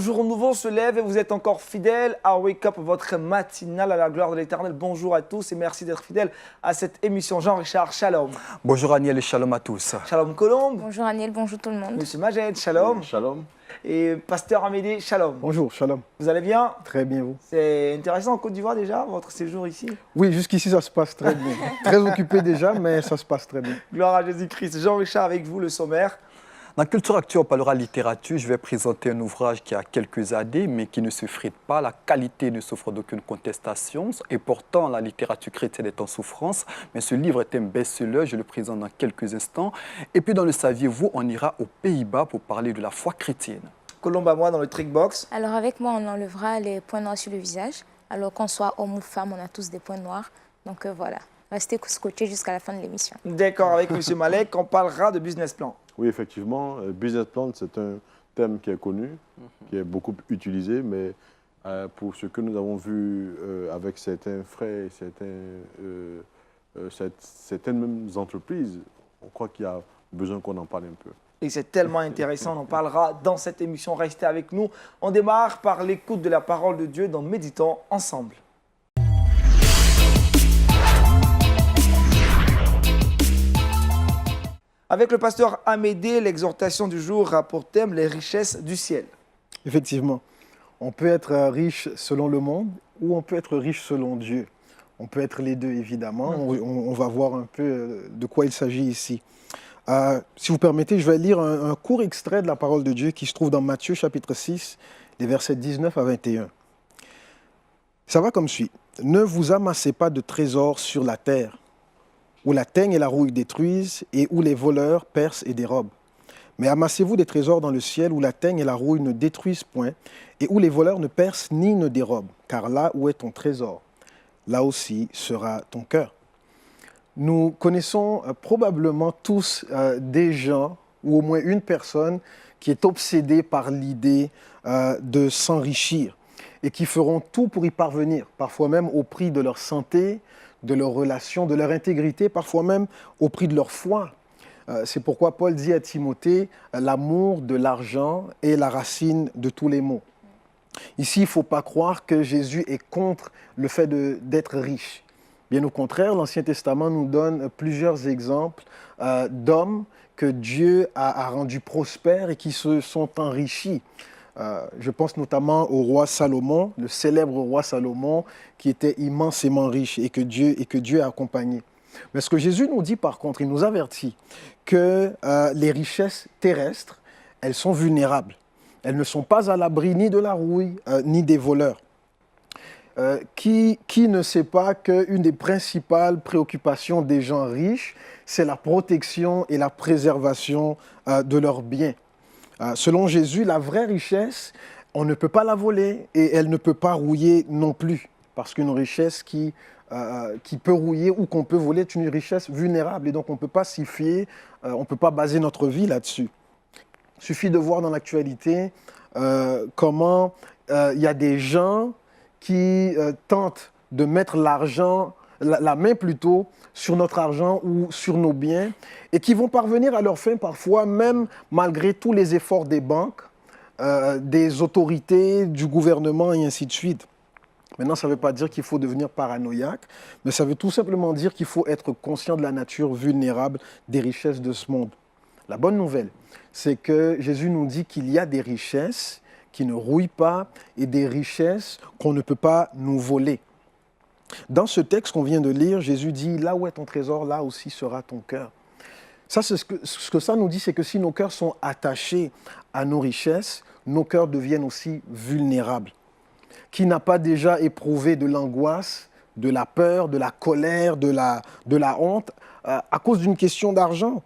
jour nouveau se lève et vous êtes encore fidèles à Wake Up, votre matinale à la gloire de l'Éternel. Bonjour à tous et merci d'être fidèles à cette émission. Jean-Richard, shalom. Bonjour Aniel et shalom à tous. Shalom Colombe. Bonjour Aniel, bonjour tout le monde. Monsieur Majed, shalom. Shalom. Et Pasteur Amédée, shalom. Bonjour, shalom. Vous allez bien? Très bien, vous? C'est intéressant en Côte d'Ivoire déjà, votre séjour ici? Oui, jusqu'ici, ça se passe très bien. Très occupé déjà, mais ça se passe très bien. Gloire à Jésus-Christ. Jean-Richard, avec vous, le sommaire. Dans Culture Actu, on parlera littérature. Je vais présenter un ouvrage qui a quelques années, mais qui ne se frite pas. La qualité ne souffre d'aucune contestation. Et pourtant, la littérature chrétienne est en souffrance. Mais ce livre est un best-seller. Je le présente dans quelques instants. Et puis, dans le Saviez-vous, on ira aux Pays-Bas pour parler de la foi chrétienne. Colombe à moi dans le Trickbox. Alors avec moi, on enlèvera les points noirs sur le visage. Alors qu'on soit homme ou femme, on a tous des points noirs. Donc voilà, restez scotchés jusqu'à la fin de l'émission. D'accord, avec Monsieur Malek, on parlera de business plan. Oui, effectivement, business plan, c'est un thème qui est connu, qui est beaucoup utilisé, mais pour ce que nous avons vu avec certains frères, certaines mêmes entreprises, on croit qu'il y a besoin qu'on en parle un peu. Et c'est tellement intéressant, on en parlera dans cette émission. Restez avec nous. On démarre par l'écoute de la parole de Dieu dans Méditons ensemble. Avec le pasteur Amédée, l'exhortation du jour a pour thème les richesses du ciel. Effectivement, on peut être riche selon le monde ou on peut être riche selon Dieu. On peut être les deux, évidemment. On va voir un peu de quoi il s'agit ici. Si vous permettez, je vais lire un court extrait de la parole de Dieu qui se trouve dans Matthieu chapitre 6, les versets 19 à 21. Ça va comme suit. « Ne vous amassez pas de trésors sur la terre, où la teigne et la rouille détruisent et où les voleurs percent et dérobent. Mais amassez-vous des trésors dans le ciel où la teigne et la rouille ne détruisent point et où les voleurs ne percent ni ne dérobent. Car là où est ton trésor, là aussi sera ton cœur. » Nous connaissons probablement tous des gens, ou au moins une personne, qui est obsédée par l'idée de s'enrichir et qui feront tout pour y parvenir, parfois même au prix de leur santé, de leurs relations, de leur intégrité, parfois même au prix de leur foi. C'est pourquoi Paul dit à Timothée, l'amour de l'argent est la racine de tous les maux. Ici, il ne faut pas croire que Jésus est contre le fait d'être riche. Bien au contraire, l'Ancien Testament nous donne plusieurs exemples d'hommes que Dieu a rendus prospères et qui se sont enrichis. Je pense notamment au roi Salomon, le célèbre roi Salomon, qui était immensément riche et que Dieu a accompagné. Mais ce que Jésus nous dit par contre, il nous avertit que les richesses terrestres, elles sont vulnérables. Elles ne sont pas à l'abri ni de la rouille, ni des voleurs. Qui ne sait pas qu'une des principales préoccupations des gens riches, c'est la protection et la préservation de leurs biens. Selon Jésus, la vraie richesse, on ne peut pas la voler et elle ne peut pas rouiller non plus. Parce qu'une richesse qui peut rouiller ou qu'on peut voler est une richesse vulnérable et donc on ne peut pas s'y fier, on ne peut pas baser notre vie là-dessus. Il suffit de voir dans l'actualité comment il y a des gens qui tentent de mettre l'argent, la main plutôt, sur notre argent ou sur nos biens et qui vont parvenir à leur fin parfois, même malgré tous les efforts des banques, des autorités, du gouvernement et ainsi de suite. Maintenant, ça ne veut pas dire qu'il faut devenir paranoïaque, mais ça veut tout simplement dire qu'il faut être conscient de la nature vulnérable des richesses de ce monde. La bonne nouvelle, c'est que Jésus nous dit qu'il y a des richesses qui ne rouillent pas et des richesses qu'on ne peut pas nous voler. Dans ce texte qu'on vient de lire, Jésus dit « Là où est ton trésor, là aussi sera ton cœur ». Ça, ce que ça nous dit, c'est que si nos cœurs sont attachés à nos richesses, nos cœurs deviennent aussi vulnérables. Qui n'a pas déjà éprouvé de l'angoisse, de la peur, de la colère, de la honte à cause d'une question d'argent?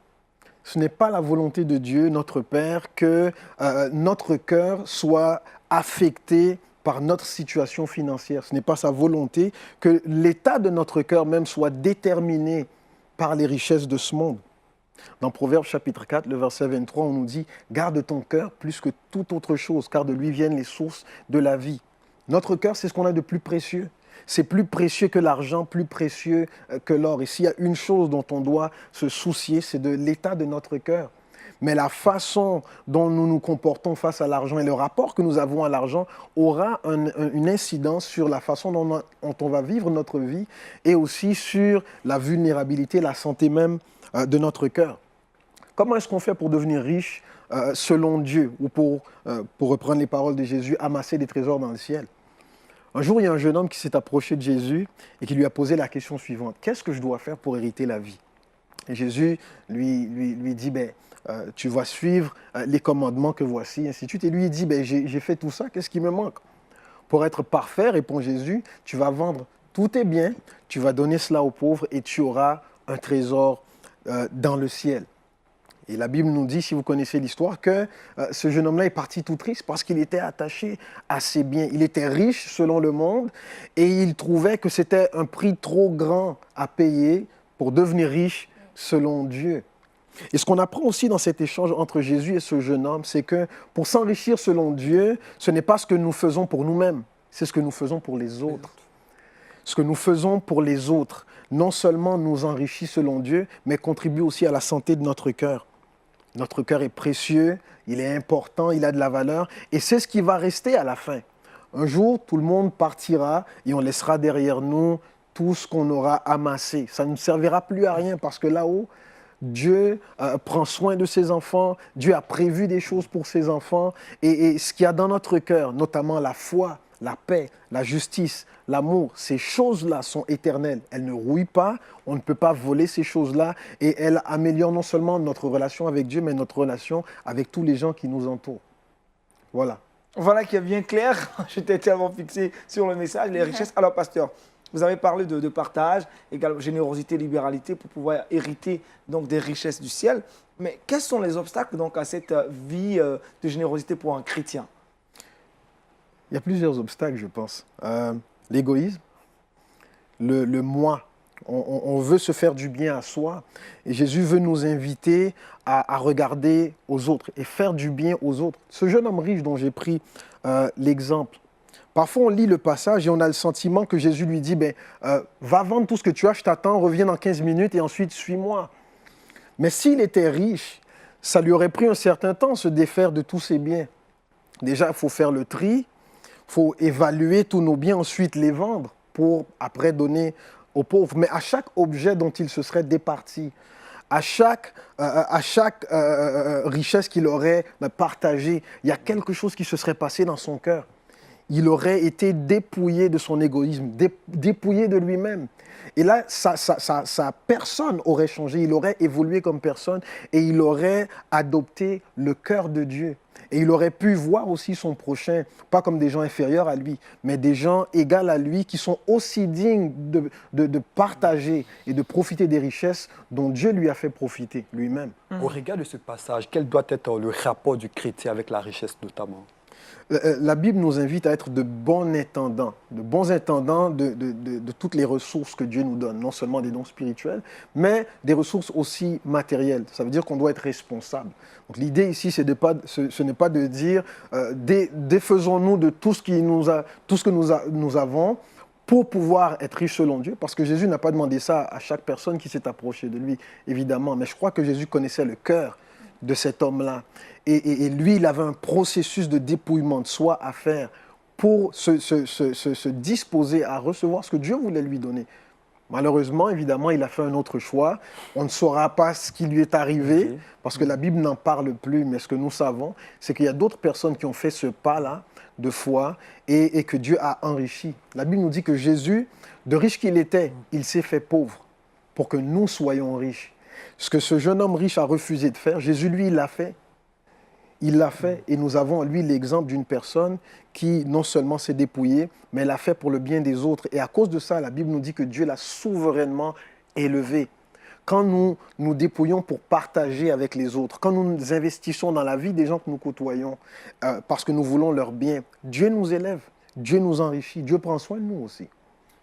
Ce n'est pas la volonté de Dieu, notre Père, que notre cœur soit affecté par notre situation financière. Ce n'est pas sa volonté que l'état de notre cœur même soit déterminé par les richesses de ce monde. Dans Proverbes chapitre 4, le verset 23, on nous dit « Garde ton cœur plus que toute autre chose, car de lui viennent les sources de la vie. » Notre cœur, c'est ce qu'on a de plus précieux. C'est plus précieux que l'argent, plus précieux que l'or. Et s'il y a une chose dont on doit se soucier, c'est de l'état de notre cœur. Mais la façon dont nous nous comportons face à l'argent et le rapport que nous avons à l'argent aura une incidence sur la façon dont on va vivre notre vie et aussi sur la vulnérabilité, la santé même de notre cœur. Comment est-ce qu'on fait pour devenir riche selon Dieu ou pour reprendre les paroles de Jésus, amasser des trésors dans le ciel? Un jour, il y a un jeune homme qui s'est approché de Jésus et qui lui a posé la question suivante. Qu'est-ce que je dois faire pour hériter la vie? Et Jésus lui dit, tu vas suivre les commandements que voici, ainsi de suite. Et lui, il dit, j'ai fait tout ça, qu'est-ce qui me manque? Pour être parfait, répond Jésus, tu vas vendre tous tes biens, tu vas donner cela aux pauvres et tu auras un trésor dans le ciel. Et la Bible nous dit, si vous connaissez l'histoire, que ce jeune homme-là est parti tout triste parce qu'il était attaché à ses biens. Il était riche selon le monde et il trouvait que c'était un prix trop grand à payer pour devenir riche selon Dieu. Et ce qu'on apprend aussi dans cet échange entre Jésus et ce jeune homme, c'est que pour s'enrichir selon Dieu, ce n'est pas ce que nous faisons pour nous-mêmes, c'est ce que nous faisons pour les autres. Ce que nous faisons pour les autres, non seulement nous enrichit selon Dieu, mais contribue aussi à la santé de notre cœur. Notre cœur est précieux, il est important, il a de la valeur et c'est ce qui va rester à la fin. Un jour, tout le monde partira et on laissera derrière nous tout ce qu'on aura amassé. Ça ne servira plus à rien parce que là-haut, Dieu prend soin de ses enfants, Dieu a prévu des choses pour ses enfants et ce qu'il y a dans notre cœur, notamment la foi, la paix, la justice, l'amour, ces choses-là sont éternelles. Elles ne rouillent pas, on ne peut pas voler ces choses-là et elles améliorent non seulement notre relation avec Dieu, mais notre relation avec tous les gens qui nous entourent. Voilà. Voilà qui est bien clair. J'étais tellement fixé sur le message, les richesses. Alors, pasteur, vous avez parlé de partage, également générosité, libéralité pour pouvoir hériter donc, des richesses du ciel. Mais quels sont les obstacles donc, à cette vie de générosité pour un chrétien? Il y a plusieurs obstacles, je pense. L'égoïsme, le moi. On veut se faire du bien à soi. Et Jésus veut nous inviter à regarder aux autres et faire du bien aux autres. Ce jeune homme riche dont j'ai pris l'exemple, parfois on lit le passage et on a le sentiment que Jésus lui dit, va vendre tout ce que tu as, je t'attends, reviens dans 15 minutes et ensuite suis-moi. Mais s'il était riche, ça lui aurait pris un certain temps se défaire de tous ses biens. Déjà, il faut faire le tri. Il faut évaluer tous nos biens, ensuite les vendre pour après donner aux pauvres. Mais à chaque objet dont il se serait départi, à chaque richesse qu'il aurait partagée, il y a quelque chose qui se serait passé dans son cœur. Il aurait été dépouillé de son égoïsme, dépouillé de lui-même. Et là, sa personne aurait changé, il aurait évolué comme personne et il aurait adopté le cœur de Dieu. Et il aurait pu voir aussi son prochain, pas comme des gens inférieurs à lui, mais des gens égaux à lui qui sont aussi dignes de partager et de profiter des richesses dont Dieu lui a fait profiter lui-même. Au regard de ce passage, quel doit être le rapport du chrétien avec la richesse notamment? La Bible nous invite à être de bons intendants de toutes les ressources que Dieu nous donne, non seulement des dons spirituels, mais des ressources aussi matérielles. Ça veut dire qu'on doit être responsable. Donc l'idée ici, ce n'est pas de dire défaisons-nous de tout ce que nous avons pour pouvoir être riche selon Dieu, parce que Jésus n'a pas demandé ça à chaque personne qui s'est approchée de lui, évidemment. Mais je crois que Jésus connaissait le cœur de cet homme-là. Et lui, il avait un processus de dépouillement de soi à faire pour se disposer à recevoir ce que Dieu voulait lui donner. Malheureusement, évidemment, il a fait un autre choix. On ne saura pas ce qui lui est arrivé, parce que la Bible n'en parle plus. Mais ce que nous savons, c'est qu'il y a d'autres personnes qui ont fait ce pas-là de foi et que Dieu a enrichi. La Bible nous dit que Jésus, de riche qu'il était, il s'est fait pauvre pour que nous soyons riches. Ce que ce jeune homme riche a refusé de faire, Jésus, lui, il l'a fait. Il l'a fait et nous avons, lui, l'exemple d'une personne qui non seulement s'est dépouillée, mais l'a fait pour le bien des autres. Et à cause de ça, la Bible nous dit que Dieu l'a souverainement élevé. Quand nous nous dépouillons pour partager avec les autres, quand nous nous investissons dans la vie des gens que nous côtoyons, parce que nous voulons leur bien, Dieu nous élève, Dieu nous enrichit, Dieu prend soin de nous aussi.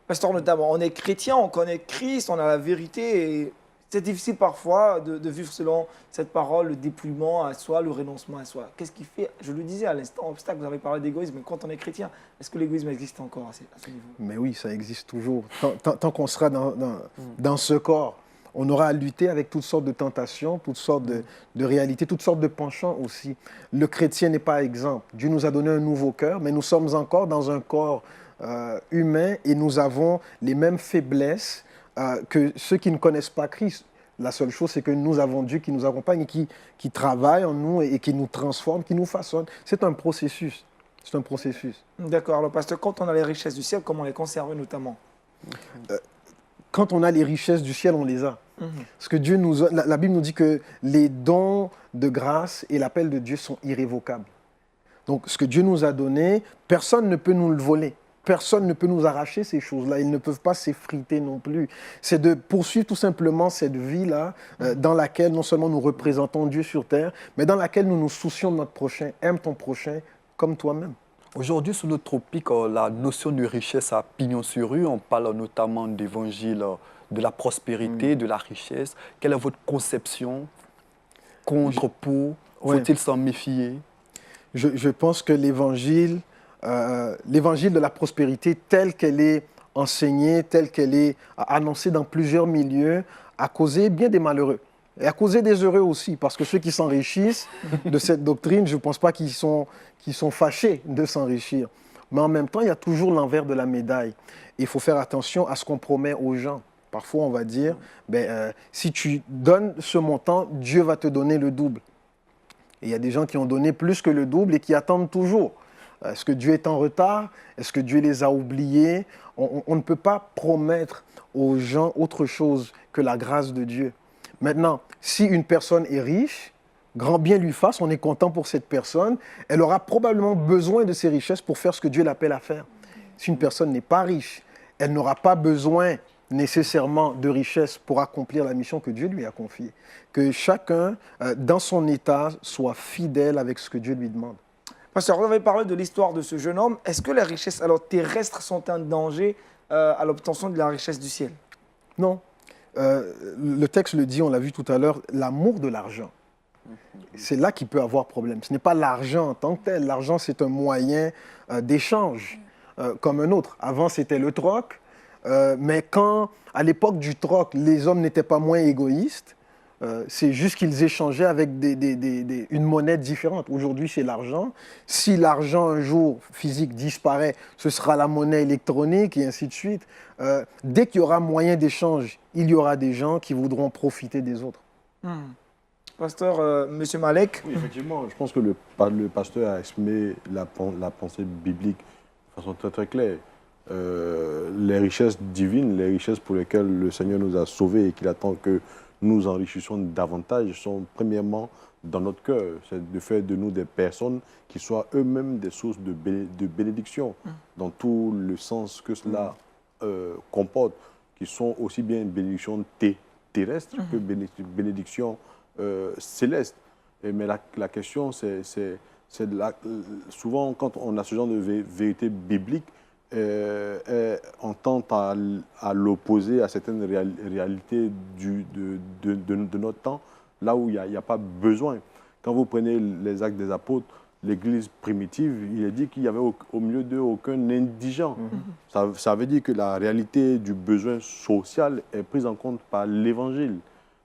Pasteur, notamment, on est chrétien, on connaît Christ, on a la vérité et c'est difficile parfois de vivre selon cette parole, le dépouillement à soi, le renoncement à soi. Qu'est-ce qui fait, je le disais à l'instant, obstacle, vous avez parlé d'égoïsme, mais quand on est chrétien, est-ce que l'égoïsme existe encore à ce niveau? Mais oui, ça existe toujours. Tant qu'on sera dans ce corps, on aura à lutter avec toutes sortes de tentations, toutes sortes de réalités, toutes sortes de penchants aussi. Le chrétien n'est pas exempt. Dieu nous a donné un nouveau cœur, mais nous sommes encore dans un corps humain et nous avons les mêmes faiblesses que ceux qui ne connaissent pas Christ. La seule chose, c'est que nous avons Dieu qui nous accompagne et qui travaille en nous et qui nous transforme, qui nous façonne. C'est un processus. C'est un processus. D'accord. Alors, pasteur, quand on a les richesses du ciel, comment les conserver notamment? Quand on a les richesses du ciel, on les a. Parce que Dieu la Bible nous dit que les dons de grâce et l'appel de Dieu sont irrévocables. Donc, ce que Dieu nous a donné, personne ne peut nous le voler. Personne ne peut nous arracher ces choses-là. Ils ne peuvent pas s'effriter non plus. C'est de poursuivre tout simplement cette vie-là dans laquelle non seulement nous représentons Dieu sur terre, mais dans laquelle nous nous soucions de notre prochain. Aime ton prochain comme toi-même. Aujourd'hui, sous notre topic, la notion de richesse à pignon sur rue, on parle notamment d'évangile, de la prospérité, de la richesse. Quelle est votre conception? Contre, pour? Faut-il s'en méfier? Je pense que l'évangile de la prospérité, telle qu'elle est enseignée, telle qu'elle est annoncée dans plusieurs milieux, a causé bien des malheureux. Et a causé des heureux aussi, parce que ceux qui s'enrichissent de cette doctrine, je ne pense pas qu'ils sont fâchés de s'enrichir. Mais en même temps, il y a toujours l'envers de la médaille. Il faut faire attention à ce qu'on promet aux gens. Parfois, on va dire, si tu donnes ce montant, Dieu va te donner le double. Et il y a des gens qui ont donné plus que le double et qui attendent toujours. Est-ce que Dieu est en retard? Est-ce que Dieu les a oubliés? On ne peut pas promettre aux gens autre chose que la grâce de Dieu. Maintenant, si une personne est riche, grand bien lui fasse, on est content pour cette personne, elle aura probablement besoin de ses richesses pour faire ce que Dieu l'appelle à faire. Si une personne n'est pas riche, elle n'aura pas besoin nécessairement de richesses pour accomplir la mission que Dieu lui a confiée. Que chacun, dans son état, soit fidèle avec ce que Dieu lui demande. Pasteur, vous avez parlé de l'histoire de ce jeune homme. Est-ce que les richesses terrestres sont un danger à l'obtention de la richesse du ciel? Non. Le texte le dit, on l'a vu tout à l'heure, l'amour de l'argent. C'est là qu'il peut avoir problème. Ce n'est pas l'argent en tant que tel. L'argent, c'est un moyen d'échange comme un autre. Avant, c'était le troc. Mais quand, à l'époque du troc, les hommes n'étaient pas moins égoïstes, c'est juste qu'ils échangeaient avec une monnaie différente. Aujourd'hui, c'est l'argent. Si l'argent, un jour, physique, disparaît, ce sera la monnaie électronique et ainsi de suite. Dès qu'il y aura moyen d'échange, il y aura des gens qui voudront profiter des autres. Pasteur, Monsieur Malek. Oui, effectivement, je pense que le pasteur a exprimé la pensée biblique de façon très très claire. Les richesses divines, les richesses pour lesquelles le Seigneur nous a sauvés et qu'il attend que nous enrichissions davantage sont premièrement dans notre cœur. C'est de faire de nous des personnes qui soient eux-mêmes des sources de bénédiction, dans tout le sens que cela comporte, qui sont aussi bien une bénédiction terrestre que bénédiction céleste. Mais la question, c'est souvent quand on a ce genre de vérité biblique, on tente à l'opposer à certaines réalités de notre temps, là où il n'y a pas besoin. Quand vous prenez les Actes des Apôtres, l'Église primitive, il est dit qu'il n'y avait au milieu d'eux aucun indigent. Ça veut dire que la réalité du besoin social est prise en compte par l'Évangile.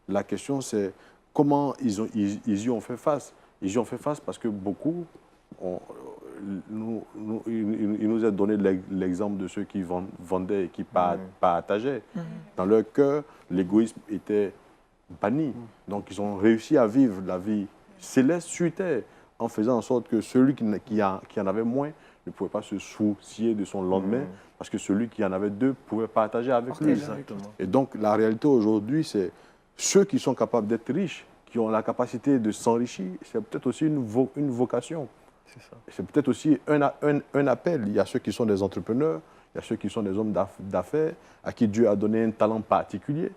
La question, c'est comment ils y ont fait face. Ils y ont fait face parce que beaucoup... Il nous a donné l'exemple de ceux qui vendaient et qui partageaient. Dans leur cœur, l'égoïsme était banni. Donc, ils ont réussi à vivre la vie céleste sur terre en faisant en sorte que celui qui en avait moins ne pouvait pas se soucier de son lendemain parce que celui qui en avait deux pouvait partager avec lui. Exactement. Et donc, la réalité aujourd'hui, c'est ceux qui sont capables d'être riches, qui ont la capacité de s'enrichir, c'est peut-être aussi une vocation. C'est peut-être aussi un appel. Il y a ceux qui sont des entrepreneurs, il y a ceux qui sont des hommes d'affaires, à qui Dieu a donné un talent particulier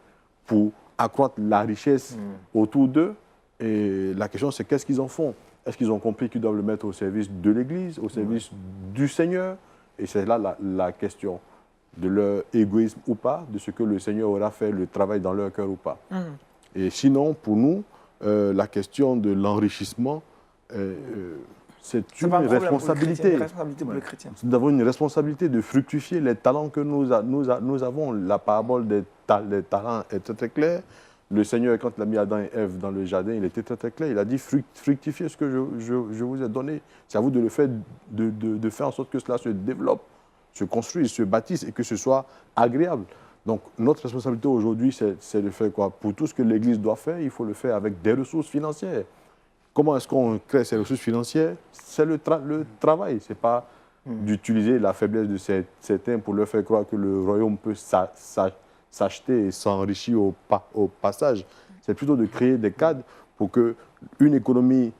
pour accroître la richesse autour d'eux. Et la question, c'est qu'est-ce qu'ils en font? Est-ce qu'ils ont compris qu'ils doivent le mettre au service de l'Église, au service du Seigneur? Et c'est là la question de leur égoïsme ou pas, de ce que le Seigneur aura fait le travail dans leur cœur ou pas. Et sinon, pour nous, la question de l'enrichissement c'est C'est une pas un problème pour le responsabilité. chrétien, une responsabilité pour le chrétien. Nous avons une responsabilité de fructifier les talents que nous avons. La parabole des talents est très, très claire. Le Seigneur, quand il a mis Adam et Ève dans le jardin, il était très, très clair. Il a dit fructifiez ce que je vous ai donné. C'est à vous de le faire, de faire en sorte que cela se développe, se construise, se bâtisse et que ce soit agréable. Donc, notre responsabilité aujourd'hui, c'est de faire quoi? Pour tout ce que l'Église doit faire, il faut le faire avec des ressources financières. Comment est-ce qu'on crée ces ressources financières? C'est le travail. Ce n'est pas d'utiliser la faiblesse de certains pour leur faire croire que le royaume peut s'acheter et s'enrichir au passage. C'est plutôt de créer des cadres pour qu'une économie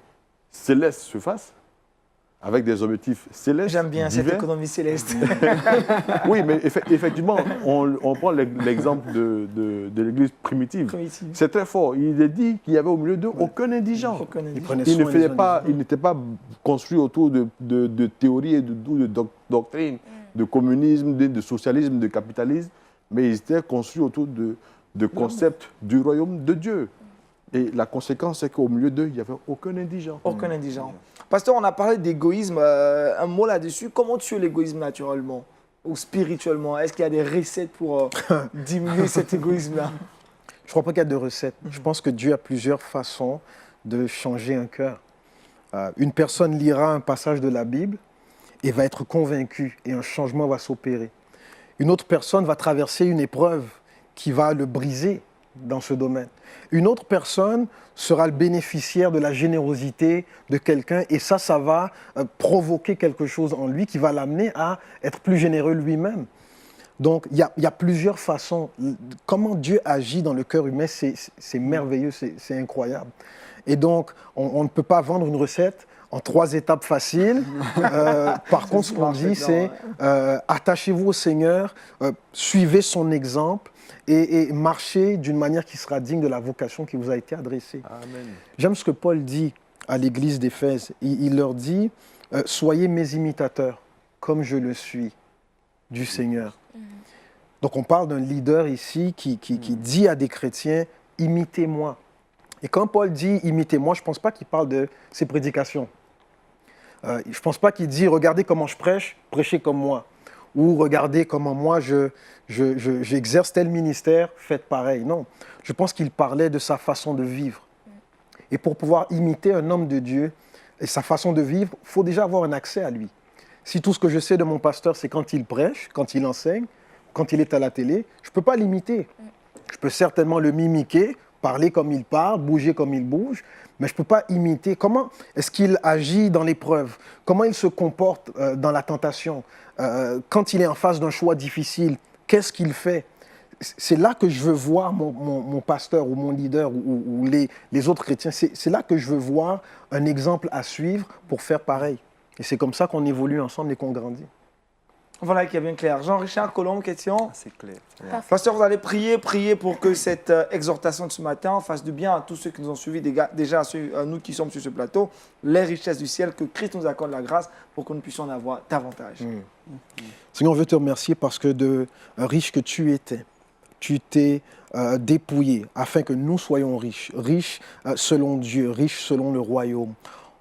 céleste se fasse, avec des objectifs célestes. J'aime bien cette divers. économie céleste. Oui, mais effectivement, on prend l'exemple de l'Église primitive. Primitive. C'est très fort. Il est dit qu'il n'y avait au milieu d'eux aucun indigent. Aucun indigent. Il prenait Il soin des indigents. n'était pas construit autour de théories et de doctrines, de communisme, de socialisme, de capitalisme, mais ils étaient construits autour de concepts du royaume de Dieu. Et la conséquence, c'est qu'au milieu d'eux, il n'y avait aucun indigent. Aucun indigent. Pasteur, on a parlé d'égoïsme. Un mot là-dessus. Comment tuer l'égoïsme naturellement ou spirituellement? Est-ce qu'il y a des recettes pour diminuer cet égoïsme-là? Je ne crois pas qu'il y a de recette. Je pense que Dieu a plusieurs façons de changer un cœur. Une personne lira un passage de la Bible et va être convaincue et un changement va s'opérer. Une autre personne va traverser une épreuve qui va le briser dans ce domaine. Une autre personne sera le bénéficiaire de la générosité de quelqu'un et ça va provoquer quelque chose en lui qui va l'amener à être plus généreux lui-même. Donc, il y a plusieurs façons. Comment Dieu agit dans le cœur humain, c'est merveilleux, c'est incroyable. Et donc, on ne peut pas vendre une recette en 3 étapes faciles. Par contre, ce qu'on dit, c'est attachez-vous au Seigneur, suivez son exemple et marchez d'une manière qui sera digne de la vocation qui vous a été adressée. Amen. J'aime ce que Paul dit à l'église d'Éphèse. Il leur dit soyez mes imitateurs, comme je le suis du Seigneur. Donc on parle d'un leader ici qui dit à des chrétiens imitez-moi. Et quand Paul dit imitez-moi, je ne pense pas qu'il parle de ses prédications. Je ne pense pas qu'il dit regardez comment je prêche, prêchez comme moi. Ou regardez comment moi j'exerce tel ministère, faites pareil. Non, je pense qu'il parlait de sa façon de vivre. Et pour pouvoir imiter un homme de Dieu et sa façon de vivre, il faut déjà avoir un accès à lui. Si tout ce que je sais de mon pasteur, c'est quand il prêche, quand il enseigne, quand il est à la télé, je ne peux pas l'imiter. Je peux certainement le mimiquer, parler comme il parle, bouger comme il bouge, mais je ne peux pas imiter. Comment est-ce qu'il agit dans l'épreuve? Comment il se comporte dans la tentation? Quand il est en face d'un choix difficile, qu'est-ce qu'il fait? C'est là que je veux voir mon pasteur ou mon leader ou les autres chrétiens. C'est là que je veux voir un exemple à suivre pour faire pareil. Et c'est comme ça qu'on évolue ensemble et qu'on grandit. Voilà qui est bien clair. Jean-Richard Colombe, question. C'est clair. Pasteur, vous allez prier pour que cette exhortation de ce matin fasse du bien à tous ceux qui nous ont suivis, déjà à nous qui sommes sur ce plateau, les richesses du ciel, que Christ nous accorde la grâce pour que nous puissions en avoir davantage. Seigneur, on veut te remercier parce que de riche que tu étais, tu t'es dépouillé afin que nous soyons riches, riches selon Dieu, riches selon le royaume.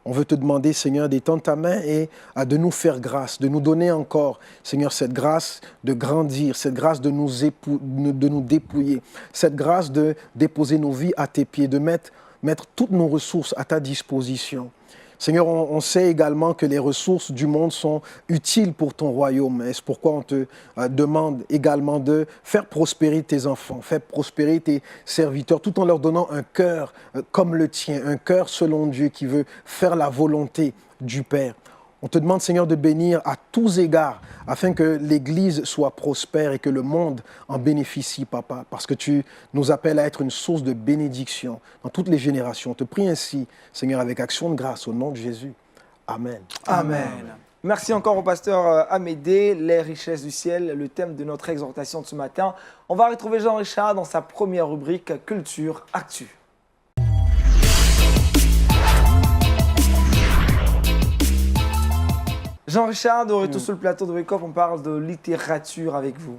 On veut te demander, Seigneur, d'étendre ta main et de nous faire grâce, de nous donner encore, Seigneur, cette grâce de grandir, cette grâce de nous dépouiller, cette grâce de déposer nos vies à tes pieds, de mettre toutes nos ressources à ta disposition. Seigneur, on sait également que les ressources du monde sont utiles pour ton royaume. Et c'est pourquoi on te demande également de faire prospérer tes enfants, faire prospérer tes serviteurs, tout en leur donnant un cœur comme le tien, un cœur selon Dieu qui veut faire la volonté du Père. On te demande, Seigneur, de bénir à tous égards, afin que l'Église soit prospère et que le monde en bénéficie, Papa, parce que tu nous appelles à être une source de bénédiction dans toutes les générations. On te prie ainsi, Seigneur, avec action de grâce, au nom de Jésus. Amen. Amen. Merci encore au pasteur Amédée, les richesses du ciel, le thème de notre exhortation de ce matin. On va retrouver Jean-Richard dans sa première rubrique Culture Actu. Jean-Richard, de retour sur le plateau de Wake Up, on parle de littérature avec vous.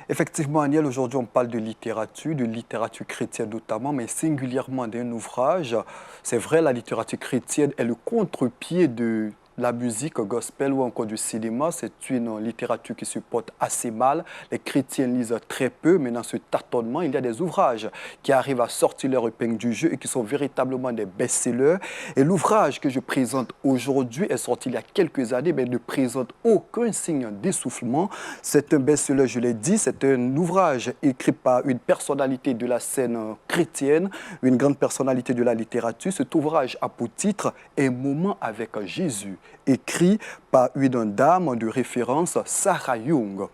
Effectivement, Aniel, aujourd'hui, on parle de littérature chrétienne notamment, mais singulièrement d'un ouvrage. C'est vrai, la littérature chrétienne est le contre-pied de la musique gospel ou encore du cinéma, c'est une littérature qui se porte assez mal. Les chrétiens lisent très peu, mais dans ce tâtonnement, il y a des ouvrages qui arrivent à sortir leur épingle du jeu et qui sont véritablement des best-sellers. Et l'ouvrage que je présente aujourd'hui est sorti il y a quelques années, mais ne présente aucun signe d'essoufflement. C'est un best-seller, je l'ai dit, c'est un ouvrage écrit par une personnalité de la scène chrétienne, une grande personnalité de la littérature. Cet ouvrage a pour titre « Un moment avec Jésus », écrit par une dame de référence, Sarah Young.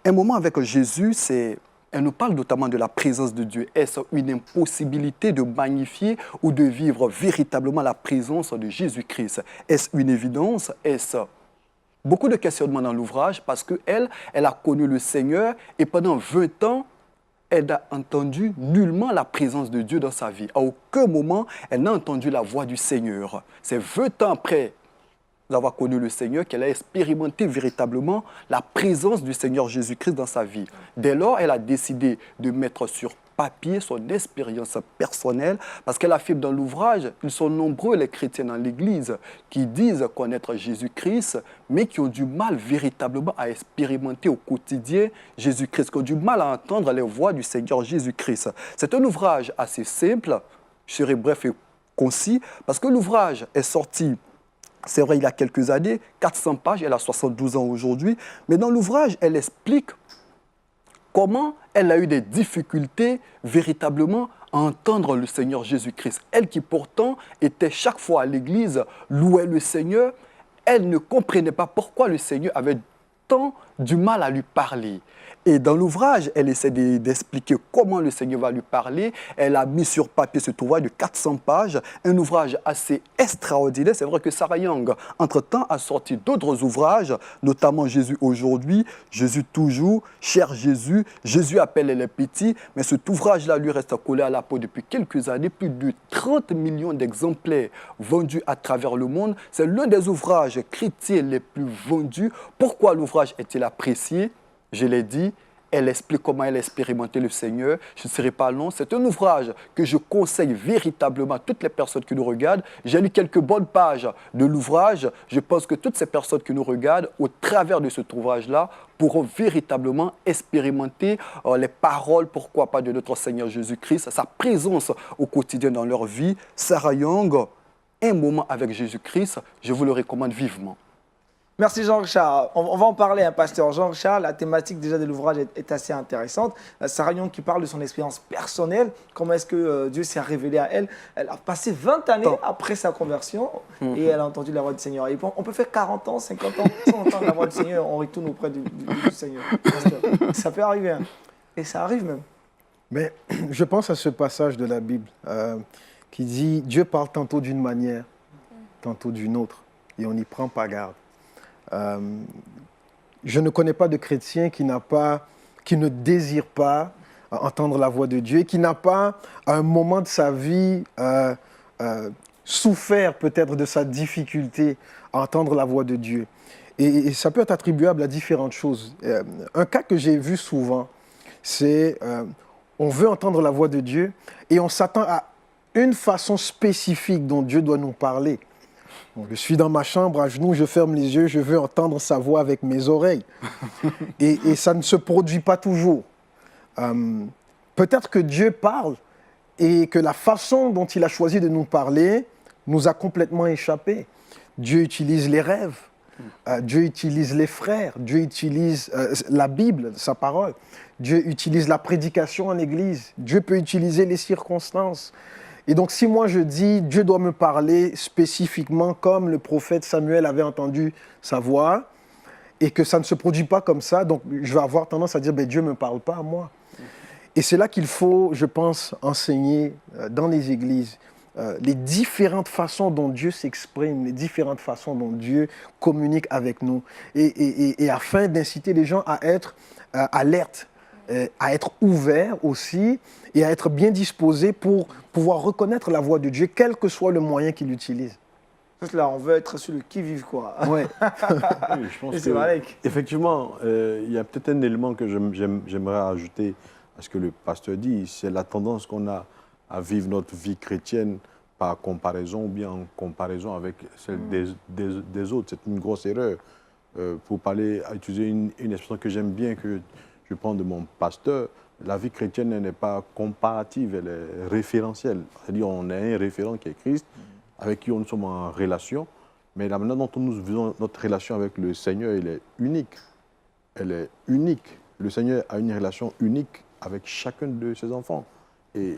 Un moment avec Jésus, elle nous parle notamment de la présence de Dieu. Est-ce une impossibilité de magnifier ou de vivre véritablement la présence de Jésus-Christ? Est-ce une évidence? Est-ce beaucoup de questionnements dans l'ouvrage parce qu'elle a connu le Seigneur et pendant 20 ans, elle n'a entendu nullement la présence de Dieu dans sa vie. À aucun moment, elle n'a entendu la voix du Seigneur. C'est 20 ans après avoir connu le Seigneur qu'elle a expérimenté véritablement la présence du Seigneur Jésus-Christ dans sa vie. Dès lors, elle a décidé de mettre sur papier son expérience personnelle parce qu'elle affirme dans l'ouvrage, ils sont nombreux les chrétiens dans l'Église qui disent connaître Jésus-Christ, mais qui ont du mal véritablement à expérimenter au quotidien Jésus-Christ, qui ont du mal à entendre les voix du Seigneur Jésus-Christ. C'est un ouvrage assez simple, je serai bref et concis, parce que l'ouvrage est sorti, c'est vrai, il y a quelques années, 400 pages, elle a 72 ans aujourd'hui, mais dans l'ouvrage, elle explique comment elle a eu des difficultés véritablement à entendre le Seigneur Jésus-Christ. Elle qui pourtant était chaque fois à l'église, louait le Seigneur, elle ne comprenait pas pourquoi le Seigneur avait tant du mal à lui parler. Et dans l'ouvrage, elle essaie d'expliquer comment le Seigneur va lui parler. Elle a mis sur papier cet ouvrage de 400 pages, un ouvrage assez extraordinaire. C'est vrai que Sarah Young, entre-temps, a sorti d'autres ouvrages, notamment Jésus aujourd'hui, Jésus toujours, Cher Jésus, Jésus appelle les petits. Mais cet ouvrage-là lui reste collé à la peau depuis quelques années, plus de 30 millions d'exemplaires vendus à travers le monde. C'est l'un des ouvrages chrétiens les plus vendus. Pourquoi l'ouvrage est-il apprécié? Je l'ai dit, elle explique comment elle a expérimenté le Seigneur. Je ne serai pas long. C'est un ouvrage que je conseille véritablement à toutes les personnes qui nous regardent. J'ai lu quelques bonnes pages de l'ouvrage. Je pense que toutes ces personnes qui nous regardent, au travers de cet ouvrage-là, pourront véritablement expérimenter les paroles, pourquoi pas, de notre Seigneur Jésus-Christ, sa présence au quotidien dans leur vie. Sarah Young, Un moment avec Jésus-Christ, je vous le recommande vivement. Merci Jean-Richard. On va en parler, hein, pasteur Jean-Richard. La thématique déjà de l'ouvrage est assez intéressante. Sarah Young qui parle de son expérience personnelle, comment est-ce que Dieu s'est révélé à elle. Elle a passé 20 années après sa conversion et elle a entendu la voix du Seigneur. Et on peut faire 40 ans, 50 ans sans entendre la voix du Seigneur, on retourne auprès du Seigneur. Ça peut arriver, hein. Et ça arrive même. Mais je pense à ce passage de la Bible qui dit « Dieu parle tantôt d'une manière, tantôt d'une autre, et on n'y prend pas garde ». Je ne connais pas de chrétien qui ne désire pas entendre la voix de Dieu, qui n'a pas, à un moment de sa vie, souffert peut-être de sa difficulté à entendre la voix de Dieu. Et ça peut être attribuable à différentes choses. Un cas que j'ai vu souvent, c'est on veut entendre la voix de Dieu et on s'attend à une façon spécifique dont Dieu doit nous parler. Bon, je suis dans ma chambre, à genoux, je ferme les yeux, je veux entendre sa voix avec mes oreilles. Et ça ne se produit pas toujours. Peut-être que Dieu parle et que la façon dont il a choisi de nous parler nous a complètement échappé. Dieu utilise les rêves, Dieu utilise les frères, Dieu utilise la Bible, sa parole. Dieu utilise la prédication en église. Dieu peut utiliser les circonstances. Et donc, si moi je dis, Dieu doit me parler spécifiquement comme le prophète Samuel avait entendu sa voix, et que ça ne se produit pas comme ça, donc je vais avoir tendance à dire, ben, Dieu ne me parle pas à moi. Et c'est là qu'il faut, je pense, enseigner dans les églises les différentes façons dont Dieu s'exprime, les différentes façons dont Dieu communique avec nous, et afin d'inciter les gens à être alertes, à être ouverts aussi, et à être bien disposés pour pouvoir reconnaître la voix de Dieu, quel que soit le moyen qu'il utilise. Là, on veut être sur le qui-vive, quoi. Ouais. Oui, je pense que, effectivement, il y a peut-être un élément que j'aimerais ajouter à ce que le pasteur dit, c'est la tendance qu'on a à vivre notre vie chrétienne par comparaison ou bien en comparaison avec celle des autres. C'est une grosse erreur. Pour utiliser une expression que j'aime bien, que je prends de mon pasteur, la vie chrétienne n'est pas comparative, elle est référentielle. C'est-à-dire on a un référent qui est Christ, avec qui nous sommes en relation, mais la manière dont nous vivons notre relation avec le Seigneur, elle est unique. Elle est unique. Le Seigneur a une relation unique avec chacun de ses enfants. Et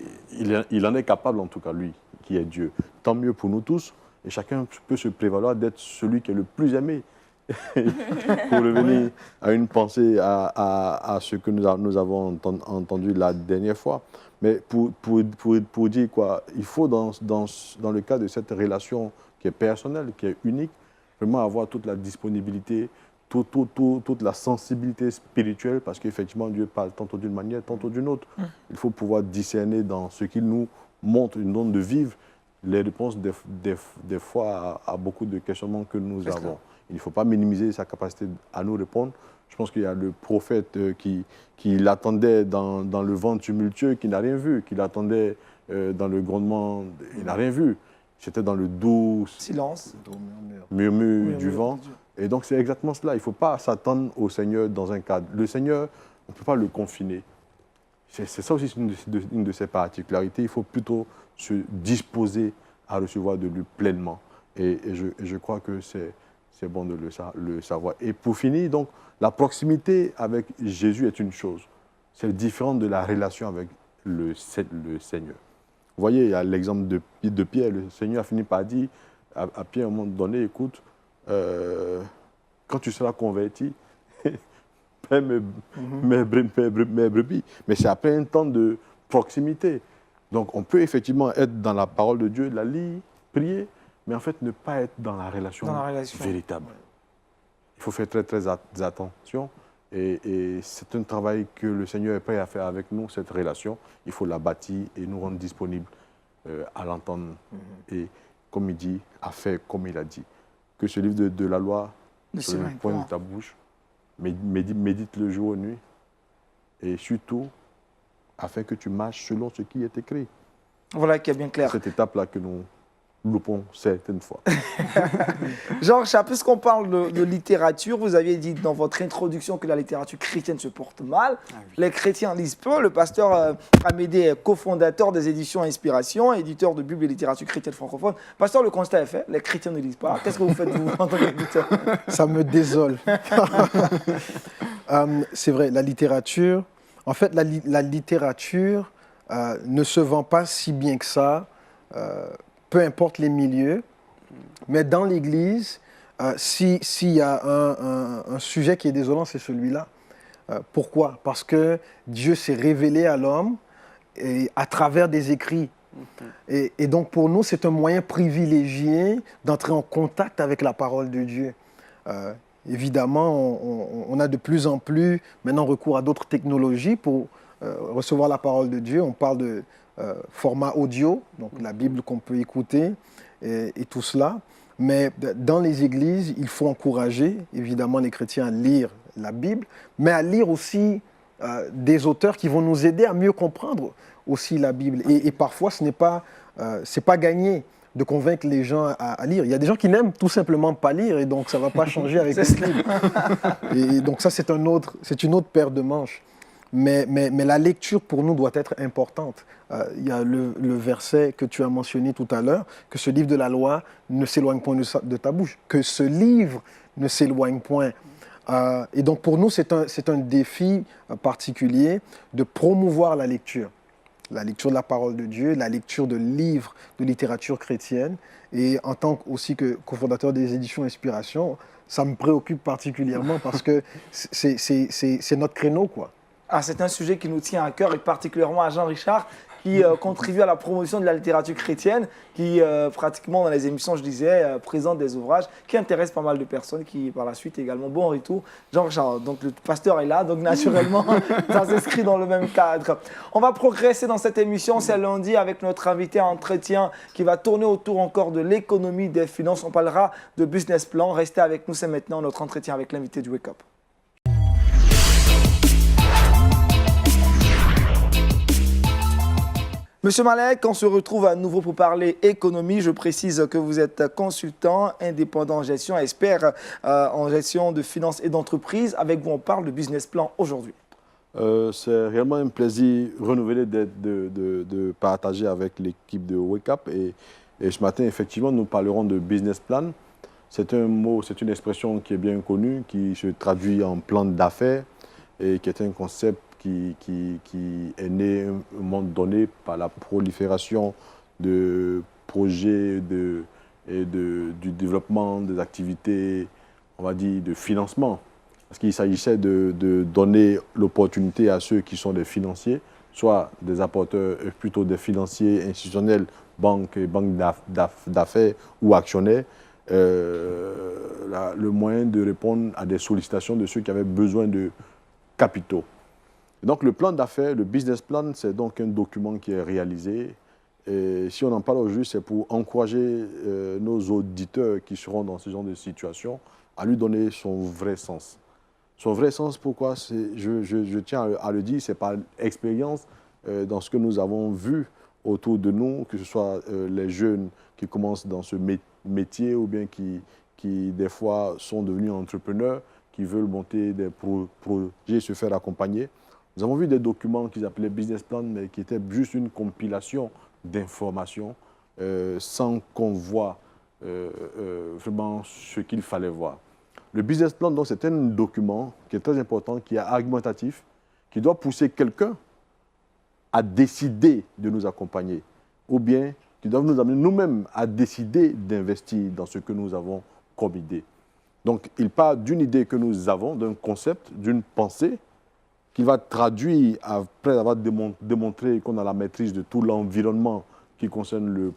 il en est capable, en tout cas, lui, qui est Dieu. Tant mieux pour nous tous, et chacun peut se prévaloir d'être celui qui est le plus aimé. Pour revenir à une pensée, à ce que nous avons entendu la dernière fois. Mais pour dire quoi, il faut dans le cas de cette relation qui est personnelle, qui est unique, vraiment avoir toute la disponibilité, toute la sensibilité spirituelle, parce qu'effectivement Dieu parle tantôt d'une manière, tantôt d'une autre. Il faut pouvoir discerner dans ce qu'il nous montre, une donne de vivre, les réponses des fois à beaucoup de questionnements que nous avons. Il ne faut pas minimiser sa capacité à nous répondre. Je pense qu'il y a le prophète qui l'attendait dans le vent tumultueux, qui n'a rien vu, qui l'attendait dans le grondement, il n'a rien vu. C'était dans le doux silence, murmure du vent. Et donc c'est exactement cela. Il ne faut pas s'attendre au Seigneur dans un cadre. Le Seigneur, on ne peut pas le confiner. C'est ça aussi une de ses particularités. Il faut plutôt se disposer à recevoir de lui pleinement. Et je crois que c'est bon de le savoir. Et pour finir, donc, la proximité avec Jésus est une chose. C'est différent de la relation avec le Seigneur. Vous voyez, il y a l'exemple de Pierre. Le Seigneur a fini par dire à Pierre, à un moment donné, écoute, quand tu seras converti, paie mes brebis. Mais c'est après un temps de proximité. Donc, on peut effectivement être dans la parole de Dieu, la lire, prier, mais en fait, ne pas être dans la relation véritable. Il faut faire très, très attention. Et c'est un travail que le Seigneur est prêt à faire avec nous, cette relation. Il faut la bâtir et nous rendre disponibles à l'entendre. Et comme il dit, à faire comme il a dit. Que ce livre de la loi, sur le point de ta bouche, médite le jour et nuit. Et surtout, afin que tu marches selon ce qui est écrit. Voilà qui est bien clair. Cette étape-là que nous loupons certaines fois. Georges, puisqu'on parle de littérature, vous aviez dit dans votre introduction que la littérature chrétienne se porte mal. Ah oui. Les chrétiens lisent peu. Le pasteur Amédée est cofondateur des éditions Inspiration, éditeur de Bible et littérature chrétienne francophone. Pasteur, le constat est fait, les chrétiens ne lisent pas. Qu'est-ce que vous faites, vous, en tant qu'éditeur? Ça me désole. C'est vrai, la littérature, en fait, la littérature ne se vend pas si bien que ça. Peu importe les milieux, mais dans l'Église, s'il y a un sujet qui est désolant, c'est celui-là. Pourquoi? Parce que Dieu s'est révélé à l'homme à travers des écrits. Et donc pour nous, c'est un moyen privilégié d'entrer en contact avec la parole de Dieu. Évidemment, on a de plus en plus maintenant recours à d'autres technologies pour recevoir la parole de Dieu. On parle de format audio, donc la Bible qu'on peut écouter et tout cela. Mais dans les églises, il faut encourager évidemment les chrétiens à lire la Bible, mais à lire aussi des auteurs qui vont nous aider à mieux comprendre aussi la Bible. Et parfois, c'est pas gagné de convaincre les gens à lire. Il y a des gens qui n'aiment tout simplement pas lire et donc ça ne va pas changer avec le livre. Et donc ça, c'est une autre paire de manches. Mais la lecture pour nous doit être importante. Il y a le verset que tu as mentionné tout à l'heure, que ce livre de la loi ne s'éloigne point de ta bouche, que ce livre ne s'éloigne point. Et donc pour nous, c'est un défi particulier de promouvoir la lecture de la parole de Dieu, la lecture de livres de littérature chrétienne. Et en tant aussi que cofondateur des éditions Inspiration, ça me préoccupe particulièrement parce que c'est notre créneau, quoi. Ah, c'est un sujet qui nous tient à cœur et particulièrement à Jean-Richard qui contribue à la promotion de la littérature chrétienne, qui pratiquement dans les émissions, je disais, présente des ouvrages qui intéressent pas mal de personnes, qui par la suite également, bon retour. Jean-Richard, donc le pasteur est là, donc naturellement, ça s'inscrit dans le même cadre. On va progresser dans cette émission, c'est lundi avec notre invité à entretien qui va tourner autour encore de l'économie, des finances. On parlera de business plan. Restez avec nous, c'est maintenant notre entretien avec l'invité du Wake Up. Monsieur Malek, on se retrouve à nouveau pour parler économie. Je précise que vous êtes consultant, indépendant en gestion, expert en gestion de finances et d'entreprise. Avec vous, on parle de business plan aujourd'hui. C'est réellement un plaisir renouvelé de partager avec l'équipe de Wake Up. Et ce matin, effectivement, nous parlerons de business plan. C'est un mot, c'est une expression qui est bien connue, qui se traduit en plan d'affaires et qui est un concept qui est né à un moment donné par la prolifération de projets et du développement des activités, on va dire, de financement. Parce qu'il s'agissait de donner l'opportunité à ceux qui sont des financiers, soit des apporteurs, plutôt des financiers institutionnels, banques d'affaires ou actionnaires, le moyen de répondre à des sollicitations de ceux qui avaient besoin de capitaux. Et donc le plan d'affaires, le business plan, c'est donc un document qui est réalisé. Et si on en parle aujourd'hui, c'est pour encourager nos auditeurs qui seront dans ce genre de situation à lui donner son vrai sens. Son vrai sens, pourquoi je tiens à le dire, c'est par expérience dans ce que nous avons vu autour de nous, que ce soit les jeunes qui commencent dans ce métier ou bien qui des fois sont devenus entrepreneurs, qui veulent monter des projets, se faire accompagner. Nous avons vu des documents qu'ils appelaient business plan, mais qui étaient juste une compilation d'informations sans qu'on voit vraiment ce qu'il fallait voir. Le business plan, donc, c'est un document qui est très important, qui est argumentatif, qui doit pousser quelqu'un à décider de nous accompagner, ou bien qui doit nous amener nous-mêmes à décider d'investir dans ce que nous avons comme idée. Donc, il part d'une idée que nous avons, d'un concept, d'une pensée, qui va traduire, après avoir démontré qu'on a la maîtrise de tout l'environnement qui concerne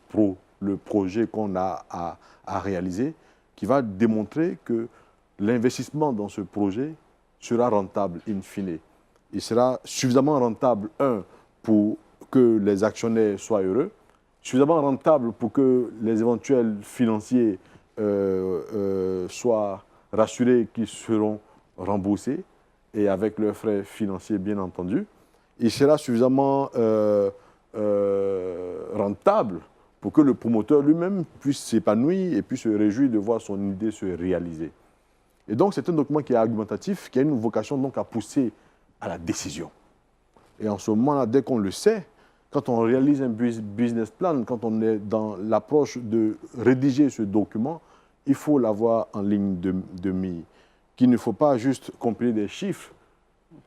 le projet qu'on a à réaliser, qui va démontrer que l'investissement dans ce projet sera rentable in fine. Il sera suffisamment rentable, pour que les actionnaires soient heureux, suffisamment rentable pour que les éventuels financiers soient rassurés qu'ils seront remboursés, et avec leurs frais financiers, bien entendu. Il sera suffisamment rentable pour que le promoteur lui-même puisse s'épanouir et puisse se réjouir de voir son idée se réaliser. Et donc, c'est un document qui est argumentatif, qui a une vocation donc à pousser à la décision. Et en ce moment-là, dès qu'on le sait, quand on réalise un business plan, quand on est dans l'approche de rédiger ce document, il faut l'avoir en ligne de mire. Qu'il ne faut pas juste compiler des chiffres,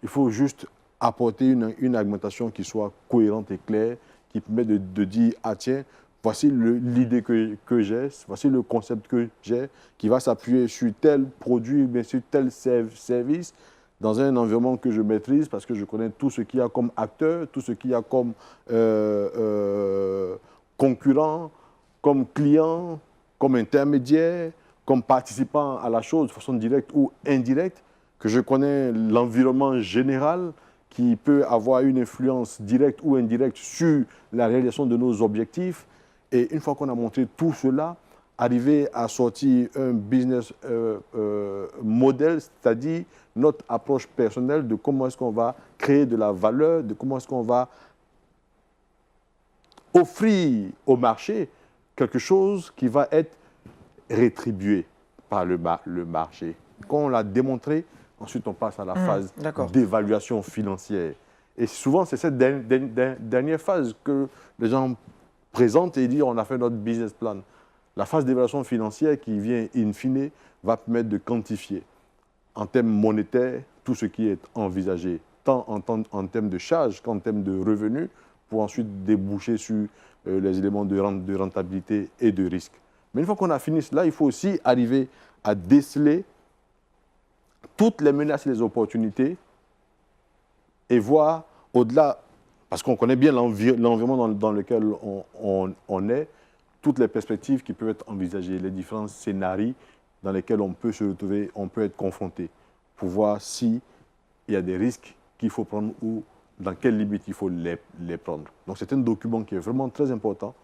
il faut juste apporter une argumentation qui soit cohérente et claire, qui permet de dire, ah tiens, voici l'idée que j'ai, voici le concept que j'ai, qui va s'appuyer sur tel produit, bien sûr tel service, dans un environnement que je maîtrise, parce que je connais tout ce qu'il y a comme acteur, tout ce qu'il y a comme concurrent, comme client, comme intermédiaire, comme participant à la chose de façon directe ou indirecte, que je connais l'environnement général qui peut avoir une influence directe ou indirecte sur la réalisation de nos objectifs. Et une fois qu'on a montré tout cela, arriver à sortir un business modèle, c'est-à-dire notre approche personnelle de comment est-ce qu'on va créer de la valeur, de comment est-ce qu'on va offrir au marché quelque chose qui va être rétribué par le marché. Quand on l'a démontré, ensuite on passe à la phase d'évaluation financière. Et souvent, c'est cette dernière phase que les gens présentent et disent on a fait notre business plan. La phase d'évaluation financière qui vient in fine va permettre de quantifier en termes monétaires tout ce qui est envisagé, tant en termes de charges qu'en termes de revenus, pour ensuite déboucher sur les éléments de rentabilité et de risque. Mais une fois qu'on a fini cela, il faut aussi arriver à déceler toutes les menaces et les opportunités et voir au-delà, parce qu'on connaît bien l'environnement dans lequel on est, toutes les perspectives qui peuvent être envisagées, les différents scénarios dans lesquels on peut se retrouver, on peut être confronté, pour voir s'il y a des risques qu'il faut prendre ou dans quelles limites il faut les prendre. Donc c'est un document qui est vraiment très important,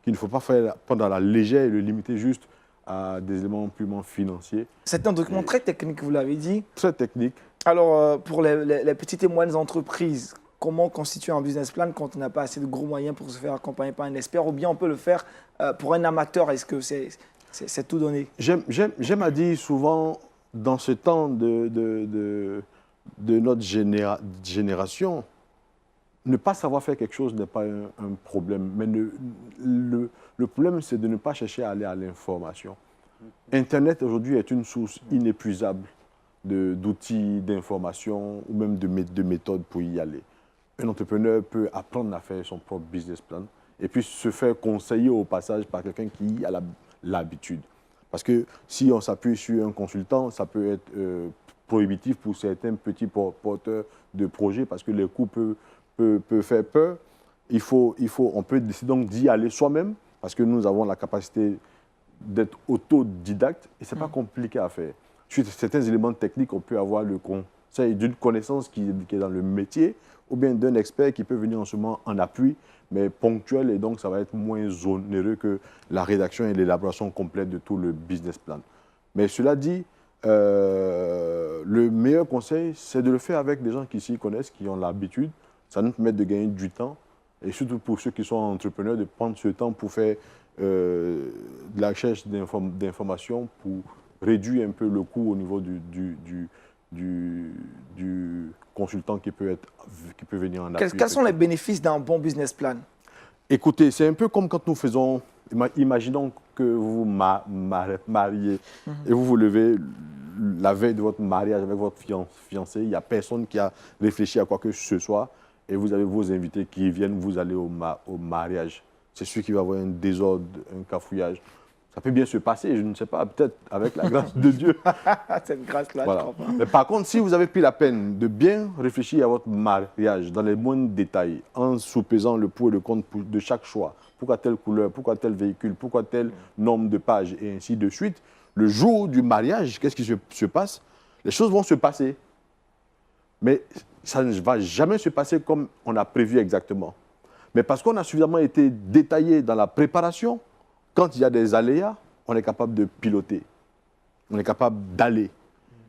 qu'il ne faut pas prendre à la légère et le limiter juste à des éléments purement financiers. C'est un document très technique, vous l'avez dit. Très technique. Alors, pour les petites et moyennes entreprises, comment constituer un business plan quand on n'a pas assez de gros moyens pour se faire accompagner par un expert, ou bien on peut le faire pour un amateur? Est-ce que c'est tout donné? J'aime à dire souvent, dans ce temps de notre génération, ne pas savoir faire quelque chose n'est pas un problème. Mais le problème, c'est de ne pas chercher à aller à l'information. Internet, aujourd'hui, est une source inépuisable d'outils, d'informations ou même de méthodes pour y aller. Un entrepreneur peut apprendre à faire son propre business plan et puis se faire conseiller au passage par quelqu'un qui a l'habitude. Parce que si on s'appuie sur un consultant, ça peut être prohibitif pour certains petits porteurs de projets parce que les coûts peuvent faire peur. On peut décider donc d'y aller soi-même parce que nous avons la capacité d'être autodidacte et ce n'est pas compliqué à faire. Sur certains éléments techniques, on peut avoir le conseil d'une connaissance qui est dans le métier ou bien d'un expert qui peut venir en ce moment en appui, mais ponctuel, et donc ça va être moins onéreux que la rédaction et l'élaboration complète de tout le business plan. Mais cela dit, le meilleur conseil, c'est de le faire avec des gens qui s'y connaissent, qui ont l'habitude. Ça nous permet de gagner du temps, et surtout pour ceux qui sont entrepreneurs, de prendre ce temps pour faire de la recherche d'informations, pour réduire un peu le coût au niveau du consultant qui peut venir en appui. Quels sont les bénéfices d'un bon business plan? Écoutez, c'est un peu comme quand nous faisons, imaginons que vous vous mariez et vous vous levez la veille de votre mariage avec votre fiancé, il n'y a personne qui a réfléchi à quoi que ce soit et vous avez vos invités qui viennent, vous allez au mariage. C'est sûr qu'il va y avoir un désordre, un cafouillage. Ça peut bien se passer, je ne sais pas, peut-être avec la grâce de Dieu. Cette grâce-là, Voilà. je crois pas. Mais par contre, si vous avez pris la peine de bien réfléchir à votre mariage dans les moindres détails, en sous-pesant le pour et le contre de chaque choix, pourquoi telle couleur, pourquoi tel véhicule, pourquoi tel nombre de pages, et ainsi de suite, le jour du mariage, qu'est-ce qui se passe? Les choses vont se passer. Mais ça ne va jamais se passer comme on a prévu exactement. Mais parce qu'on a suffisamment été détaillé dans la préparation, quand il y a des aléas, on est capable de piloter. On est capable d'aller.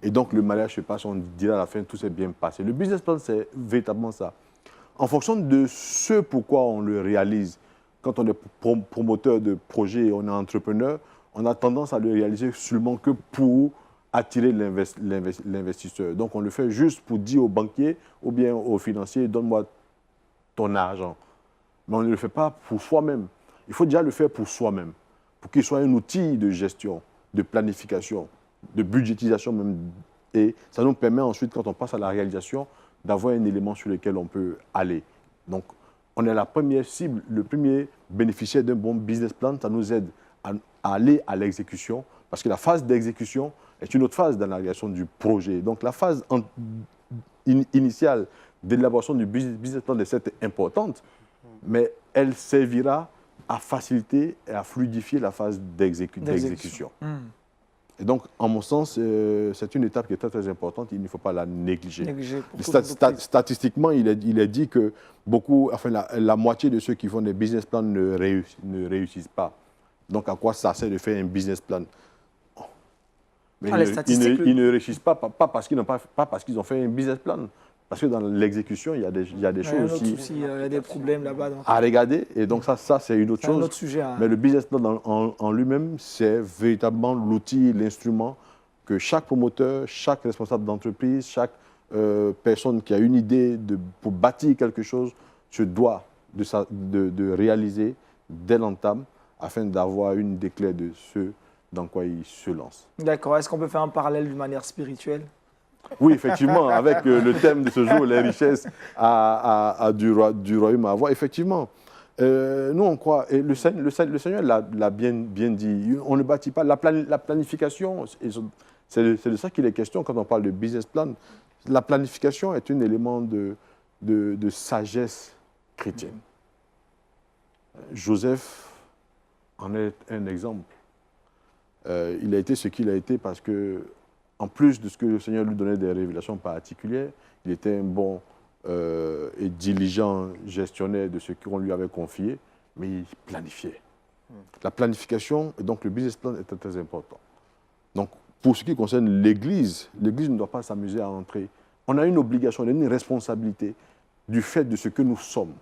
Et donc, le mariage se passe, on dira à la fin, tout s'est bien passé. Le business plan, c'est véritablement ça. En fonction de ce pourquoi on le réalise, quand on est promoteur de projet et on est entrepreneur, on a tendance à le réaliser seulement que pour attirer l'investisseur. Donc, on le fait juste pour dire au banquier ou bien au financier, donne-moi ton argent. Mais on ne le fait pas pour soi-même. Il faut déjà le faire pour soi-même, pour qu'il soit un outil de gestion, de planification, de budgétisation même. Et ça nous permet ensuite, quand on passe à la réalisation, d'avoir un élément sur lequel on peut aller. Donc, on est la première cible, le premier bénéficiaire d'un bon business plan. Ça nous aide à aller à l'exécution, parce que la phase d'exécution est une autre phase dans la réalisation du projet. Donc, la phase initiale d'élaboration du business plan est certes importante, mais elle servira à faciliter et à fluidifier la phase d'exécution. Et donc, en mon sens, c'est une étape qui est très, très importante. Il ne faut pas la négliger. Statistiquement, il est dit que la moitié de ceux qui font des business plans ne réussissent pas. Donc, à quoi ça sert de faire un business plan? Mais ils ne réussissent pas parce qu'ils ont fait un business plan. Parce que dans l'exécution, il y a des choses aussi il y a des problèmes là-bas. à regarder. Et donc ça c'est une autre chose. Un autre sujet. Mais le business plan en lui-même, c'est véritablement l'outil, l'instrument que chaque promoteur, chaque responsable d'entreprise, chaque personne qui a une idée pour bâtir quelque chose se doit de réaliser dès l'entame afin d'avoir une des clés de ce dans quoi il se lance. D'accord. Est-ce qu'on peut faire un parallèle d'une manière spirituelle? Oui, effectivement, avec le thème de ce jour, les richesses du royaume à avoir. Effectivement, nous on croit, et le Seigneur l'a bien dit, on ne bâtit pas. La planification, c'est de ça qu'il est question quand on parle de business plan. La planification est un élément de sagesse chrétienne. Joseph en est un exemple. Il a été ce qu'il a été parce que, en plus de ce que le Seigneur lui donnait des révélations particulières, il était un bon et diligent gestionnaire de ce qu'on lui avait confié, mais il planifiait. La planification, et donc le business plan était très important. Donc, pour ce qui concerne l'Église ne doit pas s'amuser à entrer. On a une obligation, on a une responsabilité du fait de ce que nous sommes.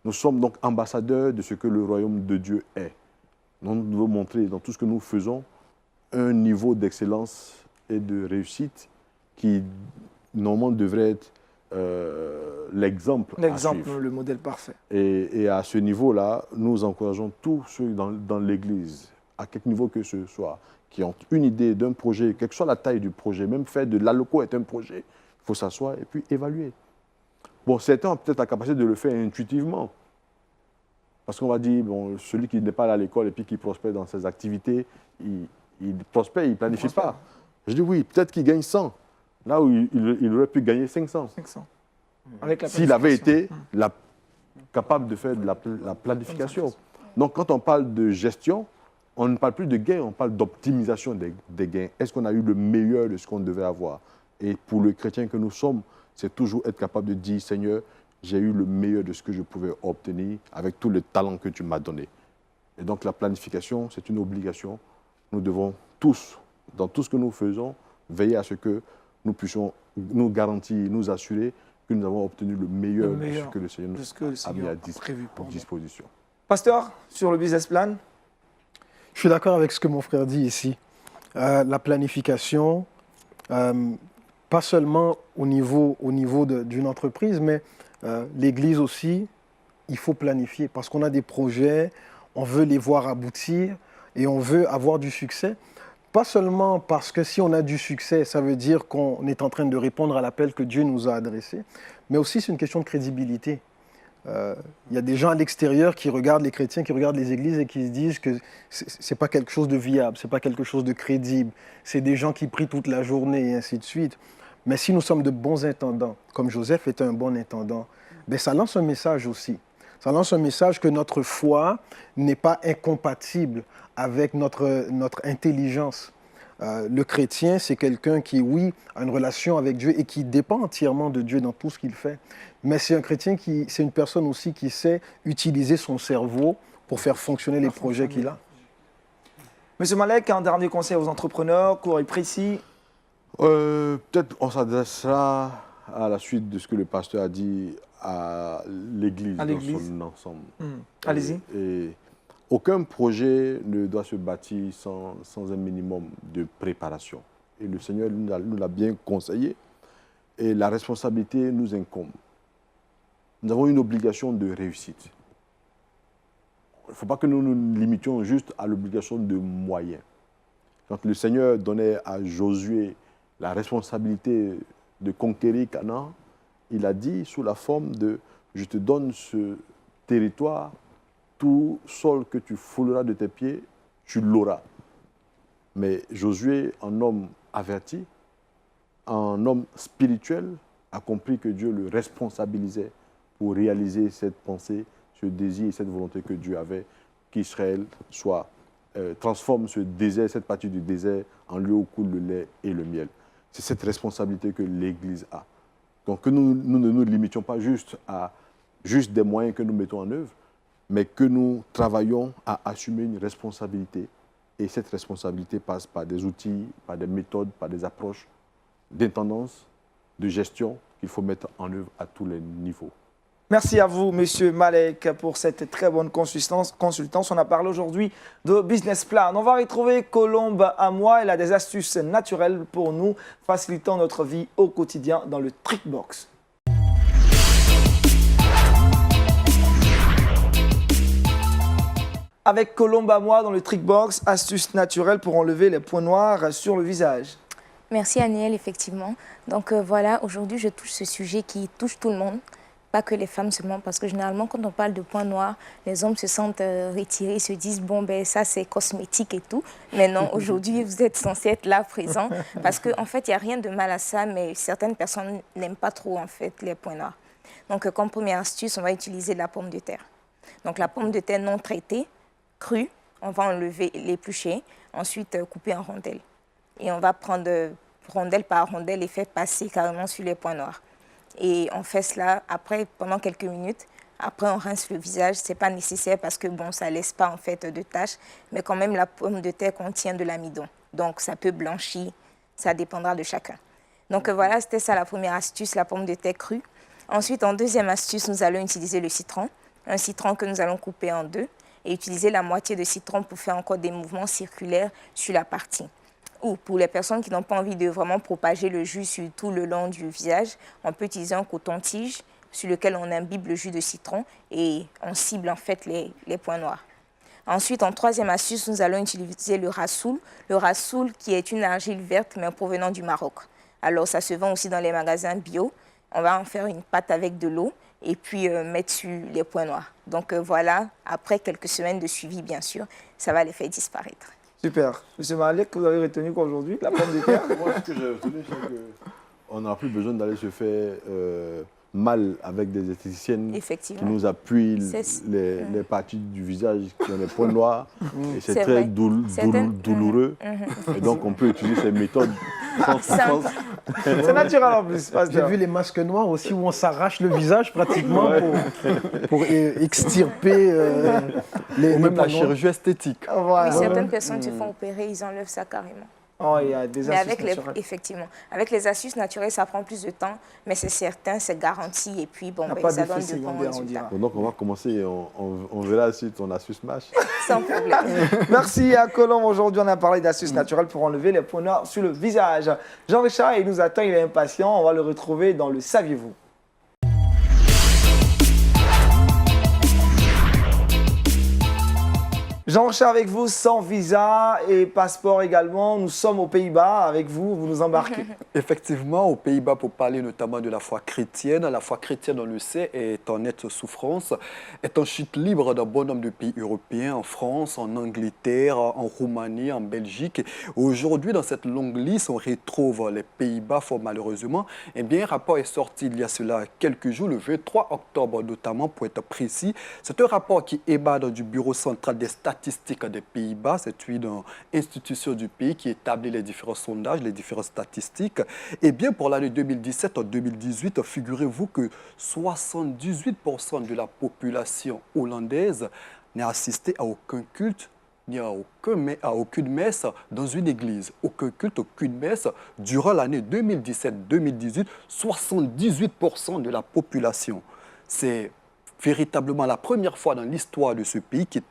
Nous sommes donc ambassadeurs de ce que le royaume de Dieu est. Nous devons montrer dans tout ce que nous faisons un niveau d'excellence et de réussite qui, normalement, devrait être l'exemple à L'exemple, suivre. le modèle parfait. Et à ce niveau-là, nous encourageons tous ceux dans l'Église, à quelque niveau que ce soit, qui ont une idée d'un projet, quelle que soit la taille du projet, même faire de l'alloco est un projet, il faut s'asseoir et puis évaluer. Bon, certains ont peut-être la capacité de le faire intuitivement. Parce qu'on va dire, bon, celui qui n'est pas allé à l'école et puis qui prospère dans ses activités, il prospère, il ne planifie pas. Je dis oui, peut-être qu'il gagne 100, là où il aurait pu gagner 500. 500. Avec la S'il avait planification. été capable de faire de la planification. Donc, quand on parle de gestion, on ne parle plus de gains, on parle d'optimisation des gains. Est-ce qu'on a eu le meilleur de ce qu'on devait avoir? Et pour le chrétien que nous sommes, c'est toujours être capable de dire, Seigneur, j'ai eu le meilleur de ce que je pouvais obtenir avec tout le talent que tu m'as donné. Et donc, la planification, c'est une obligation. Nous devons tous, dans tout ce que nous faisons, veiller à ce que nous puissions nous garantir, nous assurer que nous avons obtenu le meilleur de ce que le Seigneur a mis à disposition. Pasteur, sur le business plan? Je suis d'accord avec ce que mon frère dit ici. La planification, pas seulement au niveau d'une entreprise, mais l'Église aussi, il faut planifier parce qu'on a des projets, on veut les voir aboutir et on veut avoir du succès. Pas seulement parce que si on a du succès, ça veut dire qu'on est en train de répondre à l'appel que Dieu nous a adressé, mais aussi c'est une question de crédibilité. Il y a des gens à l'extérieur qui regardent les chrétiens, qui regardent les églises et qui se disent que ce n'est pas quelque chose de viable, ce n'est pas quelque chose de crédible. C'est des gens qui prient toute la journée et ainsi de suite. Mais si nous sommes de bons intendants, comme Joseph était un bon intendant, ben ça lance un message aussi. Ça lance un message que notre foi n'est pas incompatible avec notre intelligence. Le chrétien, c'est quelqu'un qui, oui, a une relation avec Dieu et qui dépend entièrement de Dieu dans tout ce qu'il fait. Mais c'est un chrétien c'est une personne aussi qui sait utiliser son cerveau pour faire fonctionner les projets qu'il a. Monsieur Malek, un dernier conseil aux entrepreneurs, court et précis. Peut-être on s'adressera à la suite de ce que le pasteur a dit à l'Église dans son ensemble. Allez-y. Et aucun projet ne doit se bâtir sans un minimum de préparation. Et le Seigneur nous l'a bien conseillé. Et la responsabilité nous incombe. Nous avons une obligation de réussite. Il ne faut pas que nous nous limitions juste à l'obligation de moyens. Quand le Seigneur donnait à Josué la responsabilité de conquérir Canaan, il a dit sous la forme de « je te donne ce territoire, tout sol que tu fouleras de tes pieds, tu l'auras ». Mais Josué, un homme averti, un homme spirituel, a compris que Dieu le responsabilisait pour réaliser cette pensée, ce désir et cette volonté que Dieu avait, qu'Israël transforme ce désert, cette partie du désert, en lieu où coule le lait et le miel. C'est cette responsabilité que l'Église a. Donc que nous ne nous limitions pas juste à des moyens que nous mettons en œuvre, mais que nous travaillons à assumer une responsabilité. Et cette responsabilité passe par des outils, par des méthodes, par des approches d'intendance, de gestion qu'il faut mettre en œuvre à tous les niveaux. Merci à vous, Monsieur Malek, pour cette très bonne consultance. On a parlé aujourd'hui de business plan. On va retrouver Colombe à moi. Elle a des astuces naturelles pour nous, facilitant notre vie au quotidien dans le Trickbox. Avec Colombe à moi dans le Trickbox, astuces naturelles pour enlever les points noirs sur le visage. Merci Aniel, effectivement. Donc voilà, aujourd'hui je touche ce sujet qui touche tout le monde. Pas que les femmes seulement, parce que généralement, quand on parle de points noirs, les hommes se sentent retirés, se disent, bon, ben ça, c'est cosmétique et tout. Mais non, aujourd'hui, vous êtes censés être là, présent, parce qu'en fait, il n'y a rien de mal à ça, mais certaines personnes n'aiment pas trop, en fait, les points noirs. Donc, comme première astuce, on va utiliser de la pomme de terre. Donc, la pomme de terre non traitée, crue, on va enlever, l'éplucher, ensuite couper en rondelles. Et on va prendre rondelle par rondelle et faire passer carrément sur les points noirs. Et on fait cela après, pendant quelques minutes. Après, on rince le visage. Ce n'est pas nécessaire parce que bon, ça ne laisse pas en fait de taches. Mais quand même, la pomme de terre contient de l'amidon. Donc, ça peut blanchir. Ça dépendra de chacun. Donc, voilà, c'était ça la première astuce, la pomme de terre crue. Ensuite, en deuxième astuce, nous allons utiliser le citron. Un citron que nous allons couper en deux et utiliser la moitié de citron pour faire encore des mouvements circulaires sur la partie. Ou pour les personnes qui n'ont pas envie de vraiment propager le jus sur tout le long du visage, on peut utiliser un coton-tige sur lequel on imbibe le jus de citron et on cible en fait les points noirs. Ensuite, en troisième astuce, nous allons utiliser le rassoul. Le rassoul qui est une argile verte mais provenant du Maroc. Alors ça se vend aussi dans les magasins bio. On va en faire une pâte avec de l'eau et puis mettre sur les points noirs. Donc voilà, après quelques semaines de suivi, bien sûr, ça va les faire disparaître. Super. Monsieur Malek, vous avez retenu quoi aujourd'hui? La pomme de terre? Moi, ce que j'ai retenu, c'est qu'on n'a plus besoin d'aller se faire mal avec des esthéticiennes qui nous appuient les parties du visage qui ont des points noirs. Et c'est très douloureux. Et donc, on peut utiliser ces méthodes sans souffrance. C'est naturel en plus. J'ai vu les masques noirs aussi où on s'arrache le visage pratiquement pour extirper les ou même la chirurgie esthétique. Oui, certaines personnes se font opérer, ils enlèvent ça carrément. Oh, il y a des astuces naturelles. Effectivement. Avec les astuces naturelles, ça prend plus de temps, mais c'est certain, c'est garanti. Et puis, bon, ça donne de bons résultats. Donc, on va commencer et on verra si ton astuce marche. Sans problème. Merci à Colombe. Aujourd'hui, on a parlé d'astuces naturelles pour enlever les points noirs sur le visage. Jean-Richard, il nous attend, il est impatient. On va le retrouver dans le Saviez-vous. Jean-Richard avec vous, sans visa et passeport également. Nous sommes aux Pays-Bas avec vous, vous nous embarquez. Effectivement, aux Pays-Bas, pour parler notamment de la foi chrétienne. La foi chrétienne, on le sait, est en nette souffrance, est en chute libre dans bon nombre de pays européens, en France, en Angleterre, en Roumanie, en Belgique. Aujourd'hui, dans cette longue liste, on retrouve les Pays-Bas, fort malheureusement. Eh bien, un rapport est sorti il y a cela quelques jours, le 23 octobre notamment, pour être précis. C'est un rapport qui émane du Bureau central des statistiques des Pays-Bas. C'est une institution du pays qui établit les différents sondages, les différentes statistiques. Et bien, pour l'année 2017-2018, figurez-vous que 78% de la population hollandaise n'a assisté à aucun culte, ni à aucune messe dans une église. Aucun culte, aucune messe. Durant l'année 2017-2018, 78% de la population. C'est véritablement la première fois dans l'histoire de ce pays, qui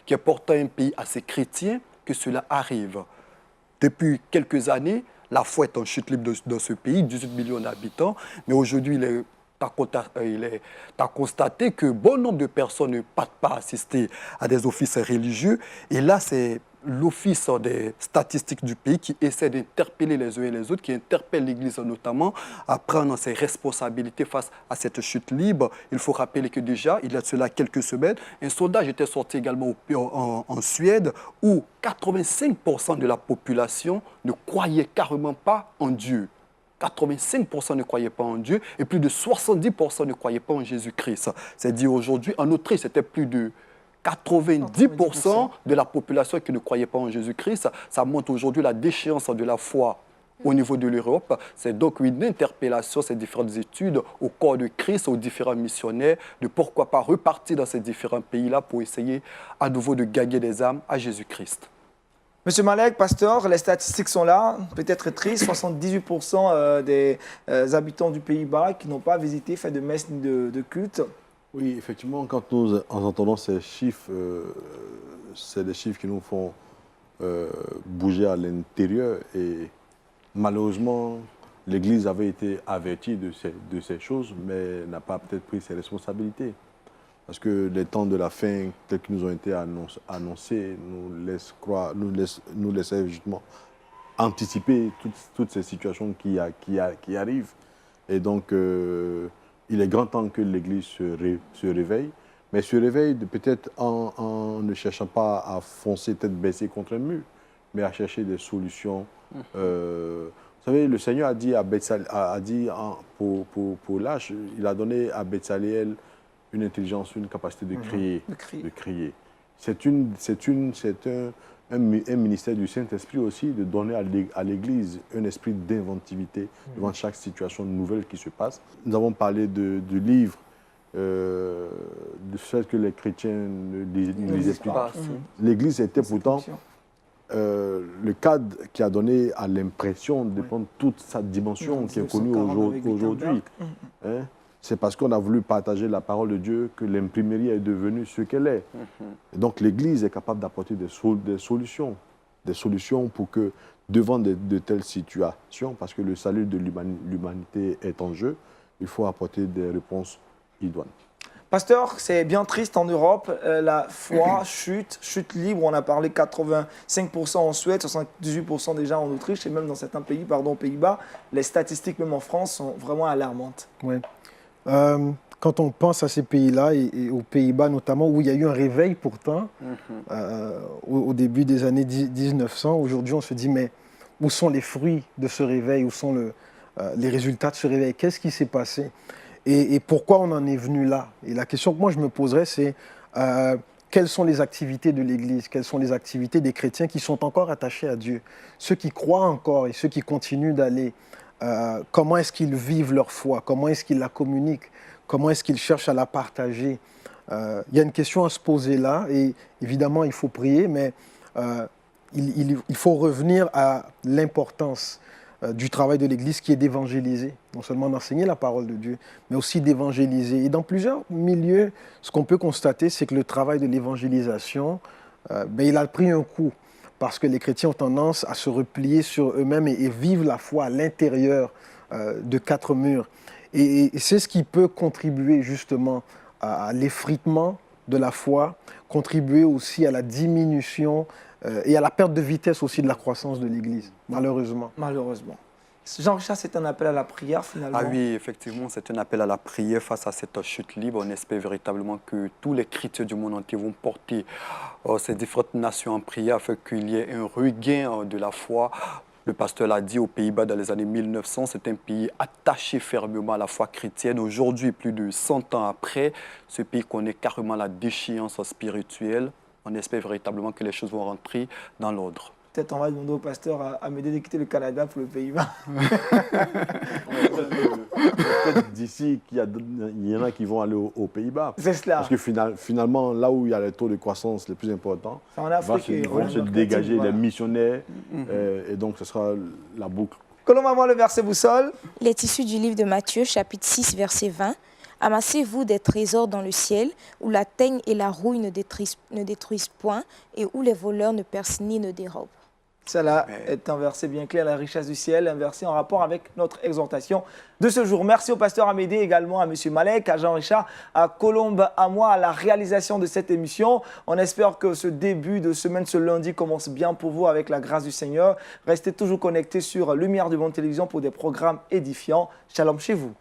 est pourtant un pays assez chrétien, que cela arrive. Depuis quelques années, la foi est en chute libre dans ce pays, 18 millions d'habitants, mais aujourd'hui, il est à constater que bon nombre de personnes ne partent pas assister à des offices religieux. Et là, c'est l'Office des statistiques du pays qui essaie d'interpeller les uns et les autres, qui interpelle l'Église notamment à prendre ses responsabilités face à cette chute libre. Il faut rappeler que déjà, il y a de cela quelques semaines, un sondage était sorti également en Suède où 85% de la population ne croyait carrément pas en Dieu. 85% ne croyaient pas en Dieu et plus de 70% ne croyaient pas en Jésus-Christ. C'est-à-dire aujourd'hui, en Autriche, c'était plus de 90% de la population qui ne croyait pas en Jésus-Christ. Ça montre aujourd'hui la déchéance de la foi au niveau de l'Europe. C'est donc une interpellation, ces différentes études au corps de Christ, aux différents missionnaires, de pourquoi pas repartir dans ces différents pays-là pour essayer à nouveau de gagner des âmes à Jésus-Christ. Monsieur Malek, pasteur, les statistiques sont là, peut-être tristes, 78% des habitants du Pays-Bas qui n'ont pas visité, fait de messe ni de culte. Oui, effectivement, quand nous entendons ces chiffres, c'est des chiffres qui nous font bouger à l'intérieur. Et malheureusement, l'Église avait été avertie de ces choses, mais n'a pas peut-être pris ses responsabilités. Parce que les temps de la fin, tels qu'ils nous ont été annoncés, nous laissaient justement anticiper toutes ces situations qui arrivent. Et donc, il est grand temps que l'Église se réveille, mais se réveille peut-être en ne cherchant pas à foncer tête baissée contre un mur, mais à chercher des solutions. Vous savez, le Seigneur a dit pour l'âge, il a donné à Bethsaliel une intelligence, une capacité de crier. C'est un ministère du Saint-Esprit aussi, de donner à l'Église un esprit d'inventivité devant chaque situation nouvelle qui se passe. Nous avons parlé du livre, de ce que les chrétiens ne lisaient pas. L'Église était pourtant le cadre qui a donné à l'impression de prendre toute sa dimension qui est connue aujourd'hui. c'est parce qu'on a voulu partager la parole de Dieu que l'imprimerie est devenue ce qu'elle est. Et donc l'Église est capable d'apporter des solutions pour que, devant de telles situations, parce que le salut de l'humanité est en jeu, il faut apporter des réponses idoines. Pasteur, c'est bien triste en Europe, la foi chute libre. On a parlé 85% en Suède, 78% déjà en Autriche et même dans certains pays, aux Pays-Bas. Les statistiques, même en France, sont vraiment alarmantes. Ouais. Quand on pense à ces pays-là et aux Pays-Bas notamment, où il y a eu un réveil pourtant, au début des années 1900, aujourd'hui on se dit mais où sont les fruits de ce réveil, où sont les résultats de ce réveil, qu'est-ce qui s'est passé et pourquoi on en est venu là? Et la question que moi je me poserais c'est quelles sont les activités de l'Église, quelles sont les activités des chrétiens qui sont encore attachés à Dieu, ceux qui croient encore et ceux qui continuent d'aller. Comment est-ce qu'ils vivent leur foi? Comment est-ce qu'ils la communiquent? Comment est-ce qu'ils cherchent à la partager? Il y a une question à se poser là, et évidemment, il faut prier, mais il faut revenir à l'importance du travail de l'Église qui est d'évangéliser, non seulement d'enseigner la parole de Dieu, mais aussi d'évangéliser. Et dans plusieurs milieux, ce qu'on peut constater, c'est que le travail de l'évangélisation, il a pris un coup. Parce que les chrétiens ont tendance à se replier sur eux-mêmes et vivent la foi à l'intérieur de quatre murs. Et c'est ce qui peut contribuer justement à l'effritement de la foi, contribuer aussi à la diminution et à la perte de vitesse aussi de la croissance de l'Église, malheureusement. Malheureusement. Jean-Richard, c'est un appel à la prière finalement. Ah oui, effectivement, c'est un appel à la prière face à cette chute libre. On espère véritablement que tous les chrétiens du monde entier vont porter ces différentes nations en prière afin qu'il y ait un regain de la foi. Le pasteur l'a dit, aux Pays-Bas dans les années 1900, c'est un pays attaché fermement à la foi chrétienne. Aujourd'hui, plus de 100 ans après, ce pays connaît carrément la déchéance spirituelle. On espère véritablement que les choses vont rentrer dans l'ordre. Peut-être on va demander au pasteur à m'aider de quitter le Canada pour le Pays-Bas. Peut-être d'ici qu'il y en a qui vont aller aux Pays-Bas. C'est cela. Parce que finalement, là où il y a les taux de croissance les plus importants, en Afrique, vont se dégager les missionnaires. Et donc, ce sera la boucle. Que l'on va voir le verset boussole. Il est issu du livre de Matthieu, chapitre 6, verset 20. Amassez-vous des trésors dans le ciel, où la teigne et la rouille ne détruisent point, et où les voleurs ne percent ni ne dérobent. Cela est un verset bien clair, la richesse du ciel, un verset en rapport avec notre exhortation de ce jour. Merci au pasteur Amédée, également à M. Malek, à Jean-Richard, à Colombe, à moi, à la réalisation de cette émission. On espère que ce début de semaine, ce lundi, commence bien pour vous avec la grâce du Seigneur. Restez toujours connectés sur Lumière du Monde Télévision pour des programmes édifiants. Shalom chez vous.